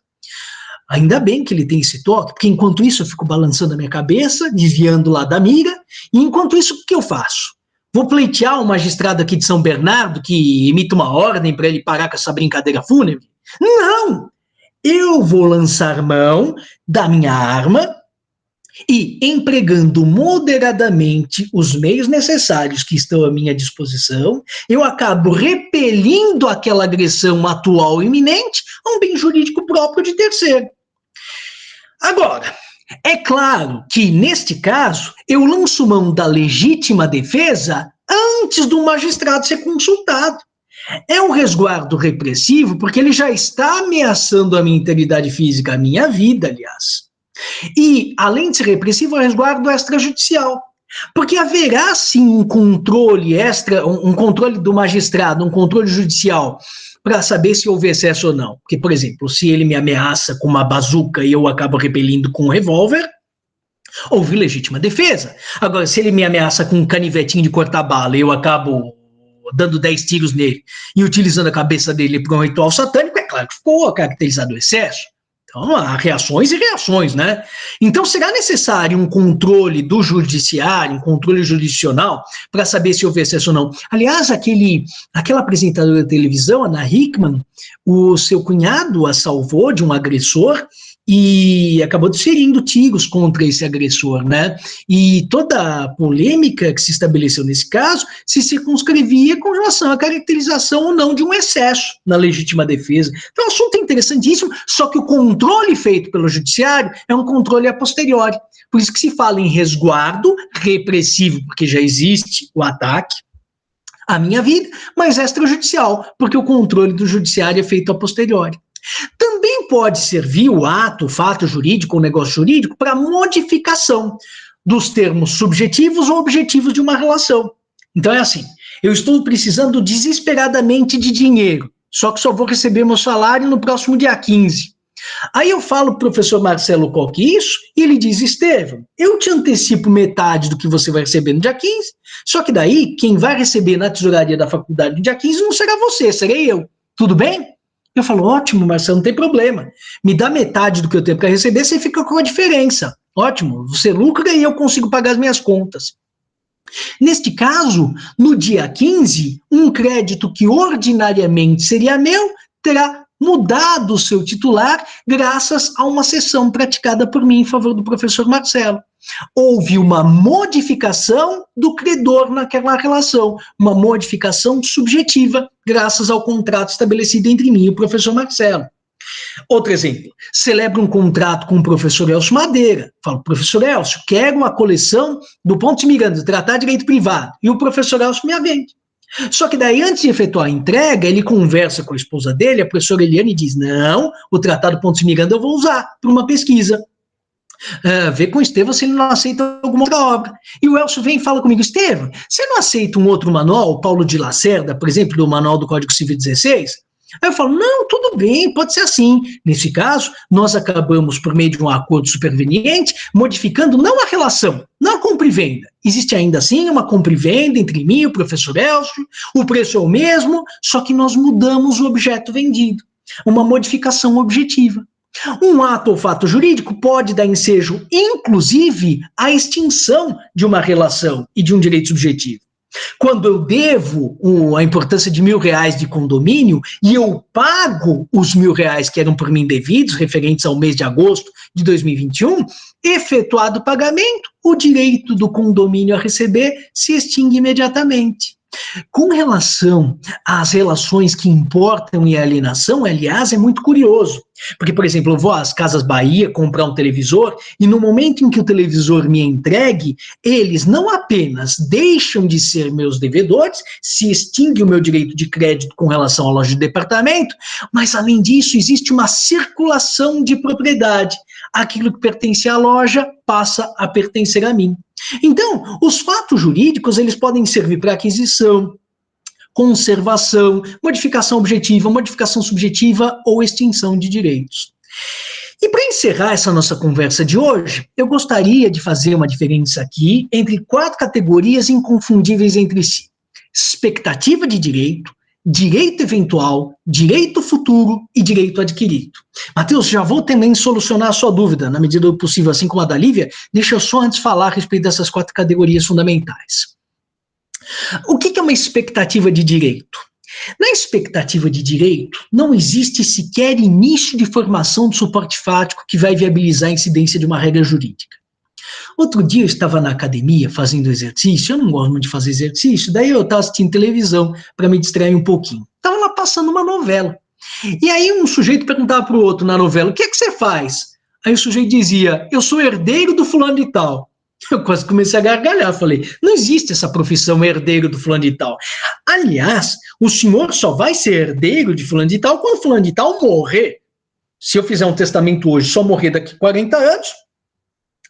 Ainda bem que ele tem esse toque, porque enquanto isso eu fico balançando a minha cabeça, desviando lá da mira, e enquanto isso, o que eu faço? Vou pleitear um magistrado aqui de São Bernardo que emita uma ordem para ele parar com essa brincadeira fúnebre? Não! Eu vou lançar mão da minha arma e, empregando moderadamente os meios necessários que estão à minha disposição, eu acabo repelindo aquela agressão atual e iminente a um bem jurídico próprio de terceiro. Agora, é claro que, neste caso, eu lanço mão da legítima defesa antes do magistrado ser consultado. É um resguardo repressivo porque ele já está ameaçando a minha integridade física, a minha vida, aliás. E, além de ser repressivo, é um resguardo extrajudicial. Porque haverá, sim, um controle extra, um controle do magistrado, um controle judicial, para saber se houve excesso ou não. Porque, por exemplo, se ele me ameaça com uma bazuca e eu acabo repelindo com um revólver, houve legítima defesa. Agora, se ele me ameaça com um canivetinho de cortar bala e eu acabo dando 10 tiros nele e utilizando a cabeça dele para um ritual satânico, é claro que ficou caracterizado o excesso. Então, há reações e reações, né? Então, será necessário um controle do judiciário, um controle jurisdicional, para saber se houve excesso ou não. Aliás, aquela apresentadora de televisão, Ana Hickman, o seu cunhado a salvou de um agressor e acabou desferindo tiros contra esse agressor, né? E toda a polêmica que se estabeleceu nesse caso se circunscrevia com relação à caracterização ou não de um excesso na legítima defesa. Então, o assunto é interessantíssimo, só que o controle feito pelo judiciário é um controle a posteriori. Por isso que se fala em resguardo repressivo, porque já existe o ataque à minha vida, mas extrajudicial, porque o controle do judiciário é feito a posteriori. Também pode servir o ato, o fato jurídico, o negócio jurídico, para modificação dos termos subjetivos ou objetivos de uma relação. Então é assim, eu estou precisando desesperadamente de dinheiro, só que só vou receber meu salário no próximo dia 15. Aí eu falo para o professor Marcelo Koch isso, e ele diz, Estevão, eu te antecipo metade do que você vai receber no dia 15, só que daí, quem vai receber na tesouraria da faculdade no dia 15 não será você, serei eu. Tudo bem? Eu falo, ótimo, Marcelo, não tem problema. Me dá metade do que eu tenho para receber, você fica com a diferença. Ótimo, você lucra e eu consigo pagar as minhas contas. Neste caso, no dia 15, um crédito que ordinariamente seria meu, terá mudado o seu titular graças a uma sessão praticada por mim em favor do professor Marcelo. Houve uma modificação do credor naquela relação, uma modificação subjetiva, graças ao contrato estabelecido entre mim e o professor Marcelo. Outro exemplo, celebro um contrato com o professor Elcio Madeira. Falo, professor Elcio, quero a coleção do Pontes Miranda, Tratado de Direito Privado. E o professor Elcio me a vende. Só que daí, antes de efetuar a entrega, ele conversa com a esposa dele, a professora Eliane, e diz, não, o Tratado Pontes Miranda eu vou usar para uma pesquisa. Vê com o Estevão se ele não aceita alguma outra obra. E o Elcio vem e fala comigo, Estevão, você não aceita um outro manual, o Paulo de Lacerda, por exemplo, do Manual do Código Civil 16? Aí eu falo, não, tudo bem, pode ser assim. Nesse caso, nós acabamos, por meio de um acordo superveniente, modificando não a relação, não a compra e venda. Existe ainda assim uma compra e venda entre mim e o professor Elcio, o preço é o mesmo, só que nós mudamos o objeto vendido. Uma modificação objetiva. Um ato ou fato jurídico pode dar ensejo, inclusive, à extinção de uma relação e de um direito subjetivo. Quando eu devo a importância de R$1.000 de condomínio e eu pago os R$1.000 que eram por mim devidos, referentes ao mês de agosto de 2021, efetuado o pagamento, o direito do condomínio a receber se extingue imediatamente. Com relação às relações que importam e alienação, aliás, é muito curioso. Porque, por exemplo, eu vou às Casas Bahia comprar um televisor e no momento em que o televisor me é entregue, eles não apenas deixam de ser meus devedores, se extingue o meu direito de crédito com relação à loja de departamento, mas, além disso, existe uma circulação de propriedade. Aquilo que pertence à loja passa a pertencer a mim. Então, os fatos jurídicos, eles podem servir para aquisição, conservação, modificação objetiva, modificação subjetiva ou extinção de direitos. E para encerrar essa nossa conversa de hoje, eu gostaria de fazer uma diferença aqui entre 4 categorias inconfundíveis entre si: expectativa de direito, direito eventual, direito futuro e direito adquirido. Matheus, já vou também solucionar a sua dúvida, na medida do possível, assim como a da Lívia, deixa eu só antes falar a respeito dessas 4 categorias fundamentais. O que é uma expectativa de direito? Na expectativa de direito, não existe sequer início de formação do suporte fático que vai viabilizar a incidência de uma regra jurídica. Outro dia eu estava na academia fazendo exercício, eu não gosto muito de fazer exercício, daí eu estava assistindo televisão para me distrair um pouquinho. Estava lá passando uma novela. E aí um sujeito perguntava para o outro na novela, o que é que você faz? Aí o sujeito dizia, eu sou herdeiro do fulano de tal. Eu quase comecei a gargalhar, falei, não existe essa profissão herdeiro do fulano de tal. Aliás, o senhor só vai ser herdeiro de fulano de tal quando fulano de tal morrer. Se eu fizer um testamento hoje, só morrer daqui a 40 anos,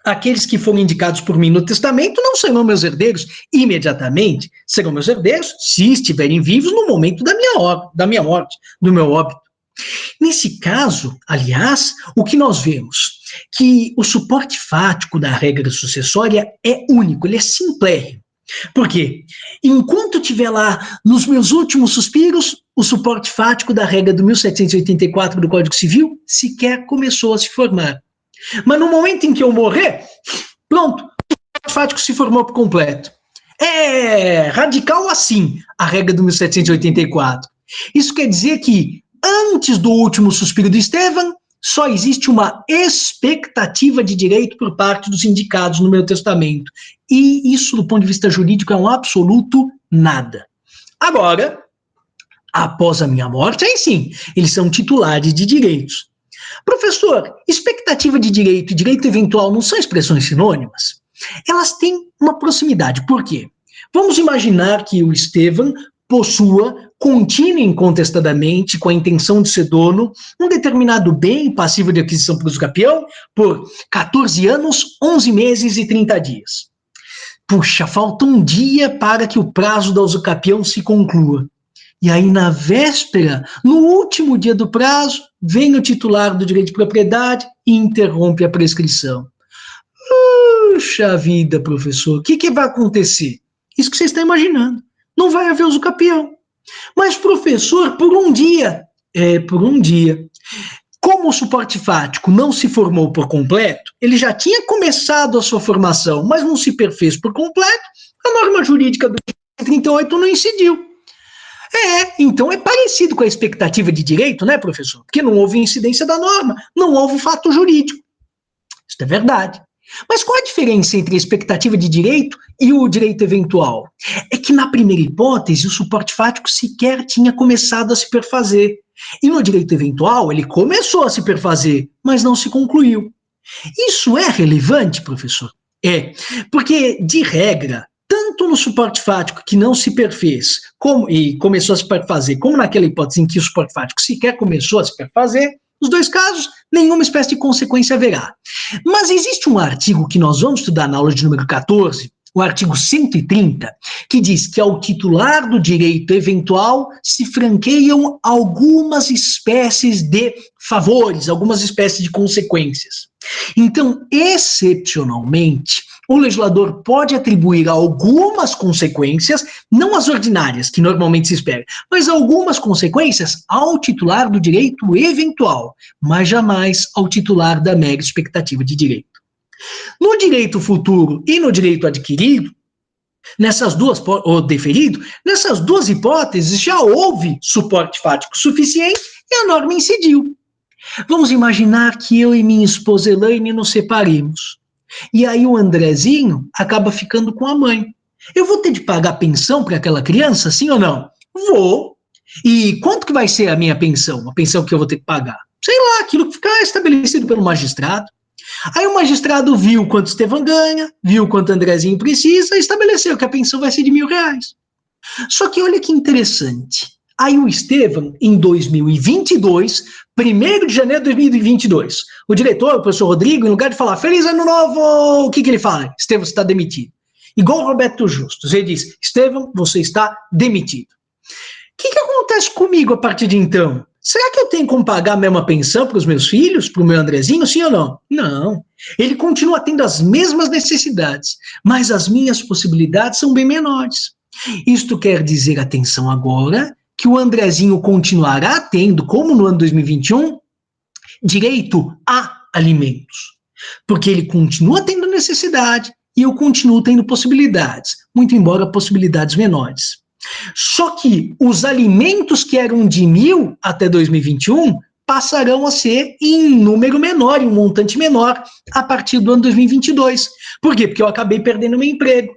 aqueles que foram indicados por mim no testamento não serão meus herdeiros imediatamente, serão meus herdeiros se estiverem vivos no momento da minha morte, do meu óbito. Nesse caso, aliás, o que nós vemos? Que o suporte fático da regra sucessória é único, ele é simplérrimo. Por quê? Enquanto eu estiver lá nos meus últimos suspiros, o suporte fático da regra do 1784 do Código Civil sequer começou a se formar. Mas no momento em que eu morrer, pronto, o suporte fático se formou por completo. É radical assim a regra do 1784. Isso quer dizer que antes do último suspiro do Estevão, só existe uma expectativa de direito por parte dos indicados no meu testamento. E isso, do ponto de vista jurídico, é um absoluto nada. Agora, após a minha morte, aí sim, eles são titulares de direitos. Professor, expectativa de direito e direito eventual não são expressões sinônimas? Elas têm uma proximidade. Por quê? Vamos imaginar que o Estevão possua, contínua e incontestadamente, com a intenção de ser dono, um determinado bem passível de aquisição por usucapião por 14 anos, 11 meses e 30 dias. Puxa, falta um dia para que o prazo da usucapião se conclua. E aí, na véspera, no último dia do prazo, vem o titular do direito de propriedade e interrompe a prescrição. Puxa vida, professor, o que vai acontecer? Isso que você está imaginando. Não vai haver usucapião. Mas, professor, por um dia. Como o suporte fático não se formou por completo, ele já tinha começado a sua formação, mas não se perfez por completo, a norma jurídica do 38 não incidiu. Então é parecido com a expectativa de direito, né, professor? Porque não houve incidência da norma, não houve fato jurídico. Isso é verdade. Mas qual a diferença entre a expectativa de direito e o direito eventual? É que na primeira hipótese o suporte fático sequer tinha começado a se perfazer. E no direito eventual ele começou a se perfazer, mas não se concluiu. Isso é relevante, professor? É, porque de regra, tanto no suporte fático que não se perfez e começou a se perfazer, como naquela hipótese em que o suporte fático sequer começou a se perfazer, nos dois casos, nenhuma espécie de consequência haverá. Mas existe um artigo que nós vamos estudar na aula de número 14, o artigo 130, que diz que ao titular do direito eventual se franqueiam algumas espécies de favores, algumas espécies de consequências. Então, excepcionalmente, o legislador pode atribuir algumas consequências, não as ordinárias, que normalmente se espera, mas algumas consequências ao titular do direito eventual, mas jamais ao titular da mera expectativa de direito. No direito futuro e no direito adquirido, ou deferido, nessas duas hipóteses já houve suporte fático suficiente e a norma incidiu. Vamos imaginar que eu e minha esposa Elaine nos separemos. E aí o Andrezinho acaba ficando com a mãe. Eu vou ter de pagar pensão para aquela criança, sim ou não? Vou. E quanto que vai ser a minha pensão? A pensão que eu vou ter que pagar? Sei lá, aquilo que ficar estabelecido pelo magistrado. Aí o magistrado viu quanto Estevão ganha, viu quanto Andrezinho precisa e estabeleceu que a pensão vai ser de R$1.000. Só que olha que interessante. Aí o Estevão, em 2022, 1º de janeiro de 2022, o diretor, o professor Rodrigo, em lugar de falar Feliz Ano Novo, o que ele fala? Estevão, você está demitido. Igual o Roberto Justus, ele diz, Estevão, você está demitido. O que acontece comigo a partir de então? Será que eu tenho como pagar a mesma pensão para os meus filhos, para o meu Andrezinho, sim ou não? Não. Ele continua tendo as mesmas necessidades, mas as minhas possibilidades são bem menores. Isto quer dizer, atenção agora, que o Andrezinho continuará tendo, como no ano 2021, direito a alimentos. Porque ele continua tendo necessidade e eu continuo tendo possibilidades, muito embora possibilidades menores. Só que os alimentos que eram de 1.000 até 2021 passarão a ser em número menor, em um montante menor, a partir do ano 2022. Por quê? Porque eu acabei perdendo meu emprego.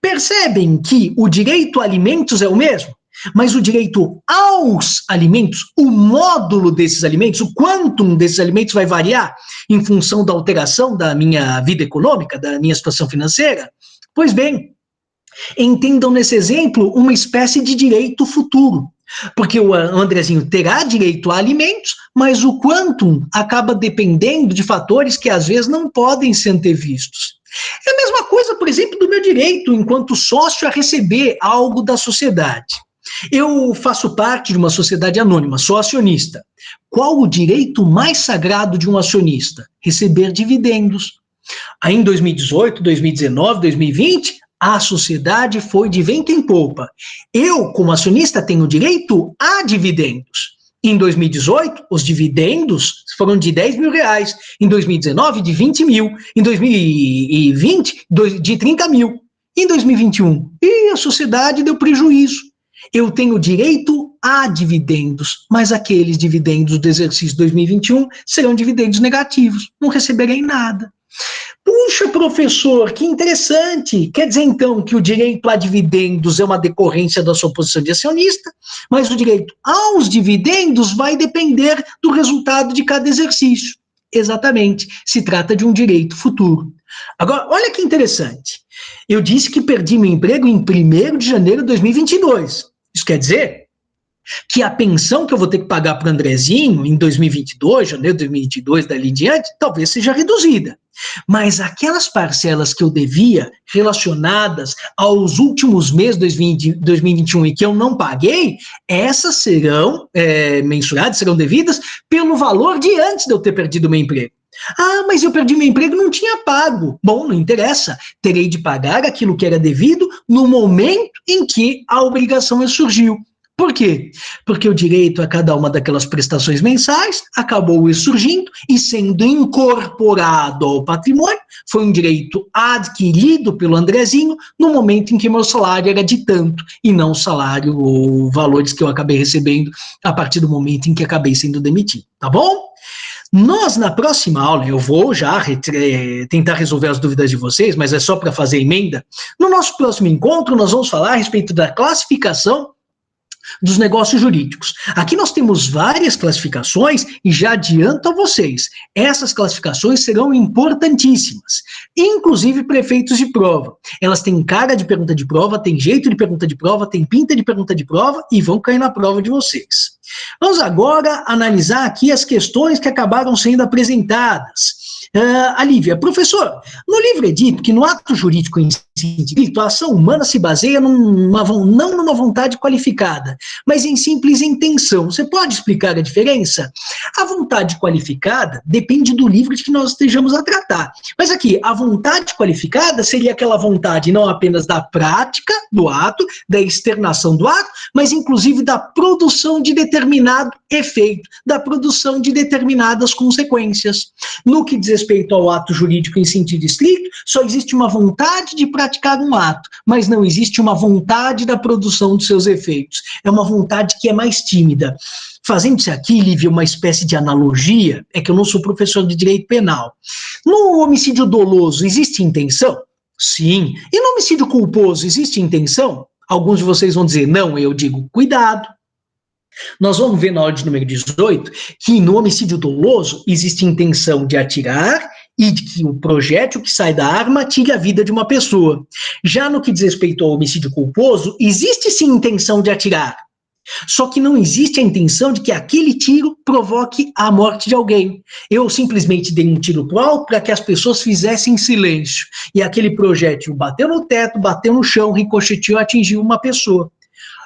Percebem que o direito a alimentos é o mesmo? Mas o direito aos alimentos, o módulo desses alimentos, o quantum desses alimentos vai variar em função da alteração da minha vida econômica, da minha situação financeira? Pois bem, entendam nesse exemplo uma espécie de direito futuro. Porque o Andrezinho terá direito a alimentos, mas o quantum acaba dependendo de fatores que às vezes não podem ser antevistos. É a mesma coisa, por exemplo, do meu direito enquanto sócio a receber algo da sociedade. Eu faço parte de uma sociedade anônima, sou acionista. Qual o direito mais sagrado de um acionista? Receber dividendos. Aí em 2018, 2019, 2020, a sociedade foi de vento em popa. Eu, como acionista, tenho direito a dividendos. Em 2018, os dividendos foram de 10 mil reais. Em 2019, de 20 mil. Em 2020, de 30 mil. Em 2021, e a sociedade deu prejuízo. Eu tenho direito a dividendos, mas aqueles dividendos do exercício 2021 serão dividendos negativos. Não receberei nada. Puxa, professor, que interessante. Quer dizer, então, que o direito a dividendos é uma decorrência da sua posição de acionista, mas o direito aos dividendos vai depender do resultado de cada exercício. Exatamente. Se trata de um direito futuro. Agora, olha que interessante. Eu disse que perdi meu emprego em 1º de janeiro de 2022. Isso quer dizer que a pensão que eu vou ter que pagar para o Andrezinho em 2022, janeiro de 2022, dali em diante, talvez seja reduzida. Mas aquelas parcelas que eu devia relacionadas aos últimos meses de 2021 e que eu não paguei, essas serão mensuradas, serão devidas pelo valor de antes de eu ter perdido meu emprego. Ah, mas eu perdi meu emprego e não tinha pago. Bom, não interessa. Terei de pagar aquilo que era devido no momento em que a obrigação surgiu. Por quê? Porque o direito a cada uma daquelas prestações mensais acabou surgindo e sendo incorporado ao patrimônio, foi um direito adquirido pelo Andrezinho no momento em que meu salário era de tanto, e não o salário ou valores que eu acabei recebendo a partir do momento em que acabei sendo demitido, tá bom? Nós, na próxima aula, eu vou já tentar resolver as dúvidas de vocês, mas é só para fazer emenda. No nosso próximo encontro, nós vamos falar a respeito da classificação dos negócios jurídicos. Aqui nós temos várias classificações e já adianto a vocês, essas classificações serão importantíssimas, inclusive para efeitos de prova. Elas têm cara de pergunta de prova, têm jeito de pergunta de prova, têm pinta de pergunta de prova e vão cair na prova de vocês. Vamos agora analisar aqui as questões que acabaram sendo apresentadas. Alívia, professor, no livro é dito que no ato jurídico em si direito, a ação humana se baseia não numa vontade qualificada, mas em simples intenção. Você pode explicar a diferença? A vontade qualificada depende do livro de que nós estejamos a tratar. Mas aqui, a vontade qualificada seria aquela vontade não apenas da prática do ato, da externação do ato, mas inclusive da produção de determinado efeito, da produção de determinadas consequências. No que diz respeito ao ato jurídico em sentido estrito, só existe uma vontade de praticar um ato, mas não existe uma vontade da produção dos seus efeitos. É uma vontade que é mais tímida. Fazendo-se aqui, Lívia, uma espécie de analogia, é que eu não sou professor de direito penal. No homicídio doloso, existe intenção? Sim. E no homicídio culposo, existe intenção? Alguns de vocês vão dizer não, eu digo cuidado. Nós vamos ver na aula de número 18 que no homicídio doloso existe intenção de atirar e de que o projétil que sai da arma tire a vida de uma pessoa. Já no que diz respeito ao homicídio culposo, existe sim intenção de atirar, só que não existe a intenção de que aquele tiro provoque a morte de alguém. Eu simplesmente dei um tiro pro alto para que as pessoas fizessem silêncio, e aquele projétil bateu no teto, bateu no chão, ricocheteou e atingiu uma pessoa.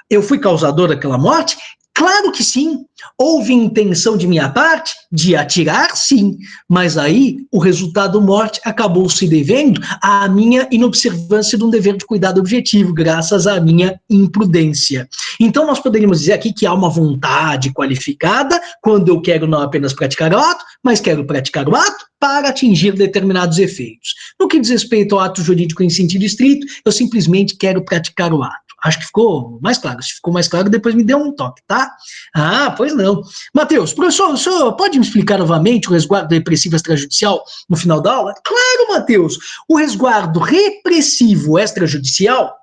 Eu fui causador daquela morte? Claro que sim. Houve intenção de minha parte de atirar? Sim. Mas aí o resultado morte acabou se devendo à minha inobservância de um dever de cuidado objetivo, graças à minha imprudência. Então nós poderíamos dizer aqui que há uma vontade qualificada quando eu quero não apenas praticar o ato, mas quero praticar o ato para atingir determinados efeitos. No que diz respeito ao ato jurídico em sentido estrito, eu simplesmente quero praticar o ato. Acho que ficou mais claro. Se ficou mais claro, depois me dê um toque, tá? Ah, pois não. Matheus, professor, o senhor pode me explicar novamente o resguardo repressivo extrajudicial no final da aula? Claro, Matheus. O resguardo repressivo extrajudicial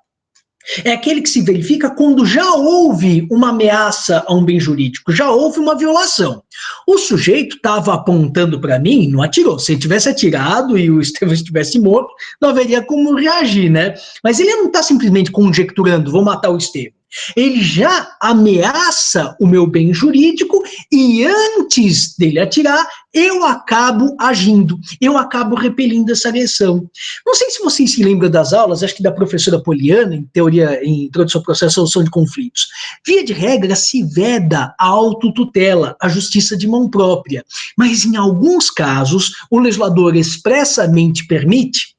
é aquele que se verifica quando já houve uma ameaça a um bem jurídico, já houve uma violação. O sujeito estava apontando para mim e não atirou. Se ele tivesse atirado e o Estevão estivesse morto, não haveria como reagir, né? Mas ele não está simplesmente conjecturando, vou matar o Estevão. Ele já ameaça o meu bem jurídico e antes dele atirar, eu acabo agindo, eu acabo repelindo essa agressão. Não sei se vocês se lembram das aulas, acho que da professora Poliana, em teoria, em introdução ao processo de solução de conflitos. Via de regra, se veda a autotutela, a justiça de mão própria, mas em alguns casos, o legislador expressamente permite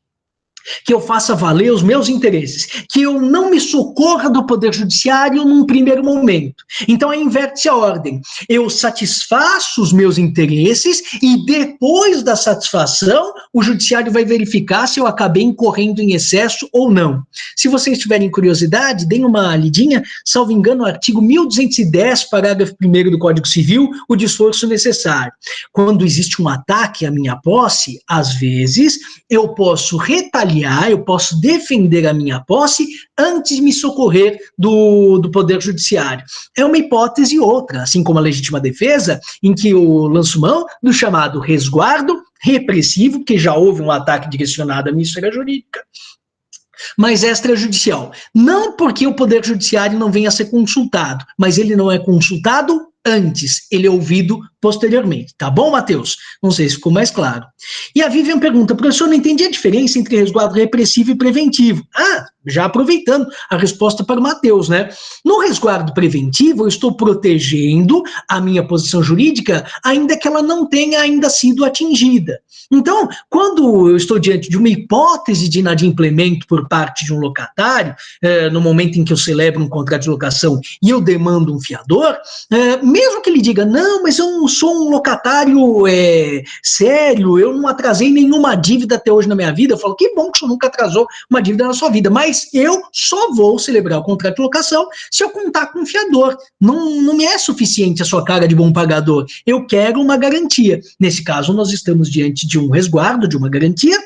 que eu faça valer os meus interesses, que eu não me socorra do Poder Judiciário num primeiro momento. Então, aí inverte a ordem. Eu satisfaço os meus interesses e depois da satisfação, o Judiciário vai verificar se eu acabei incorrendo em excesso ou não. Se vocês tiverem curiosidade, deem uma lidinha, salvo engano, o artigo 1210, parágrafo 1º do Código Civil, o de esforço necessário. Quando existe um ataque à minha posse, às vezes, eu posso retaliar, eu posso defender a minha posse antes de me socorrer do Poder Judiciário. É uma hipótese outra, assim como a legítima defesa, em que eu lanço mão do chamado resguardo repressivo, porque já houve um ataque direcionado à minha esfera jurídica, mas extrajudicial. Não porque o Poder Judiciário não venha a ser consultado, mas ele não é consultado antes, ele é ouvido posteriormente. Tá bom, Matheus? Não sei se ficou mais claro. E a Vivian pergunta, professor, não entendi a diferença entre resguardo repressivo e preventivo. Já aproveitando a resposta para o Matheus, né? No resguardo preventivo, eu estou protegendo a minha posição jurídica, ainda que ela não tenha ainda sido atingida. Então, quando eu estou diante de uma hipótese de inadimplemento por parte de um locatário, no momento em que eu celebro um contrato de locação e eu demando um fiador, mesmo que ele diga, não, mas eu não sou um locatário sério, eu não atrasei nenhuma dívida até hoje na minha vida, eu falo, que bom que o senhor nunca atrasou uma dívida na sua vida, mas eu só vou celebrar o contrato de locação se eu contar com um fiador. Não me é suficiente a sua cara de bom pagador, eu quero uma garantia. Nesse caso, nós estamos diante de um resguardo, de uma garantia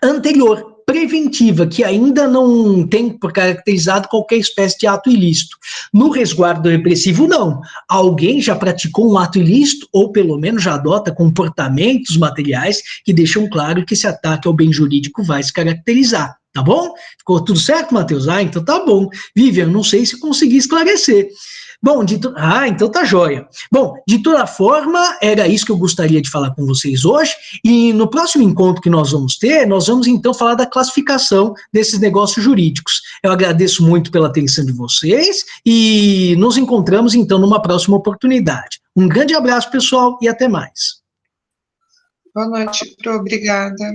anterior, preventiva, que ainda não tem por caracterizado qualquer espécie de ato ilícito. No resguardo repressivo, não. Alguém já praticou um ato ilícito, ou pelo menos já adota comportamentos materiais que deixam claro que esse ataque ao bem jurídico vai se caracterizar. Tá bom? Ficou tudo certo, Matheus? Então tá bom. Vivian, não sei se consegui esclarecer. Bom, então tá jóia. Bom, de toda forma, era isso que eu gostaria de falar com vocês hoje, e no próximo encontro que nós vamos ter, nós vamos então falar da classificação desses negócios jurídicos. Eu agradeço muito pela atenção de vocês, e nos encontramos então numa próxima oportunidade. Um grande abraço, pessoal, e até mais. Boa noite, obrigada.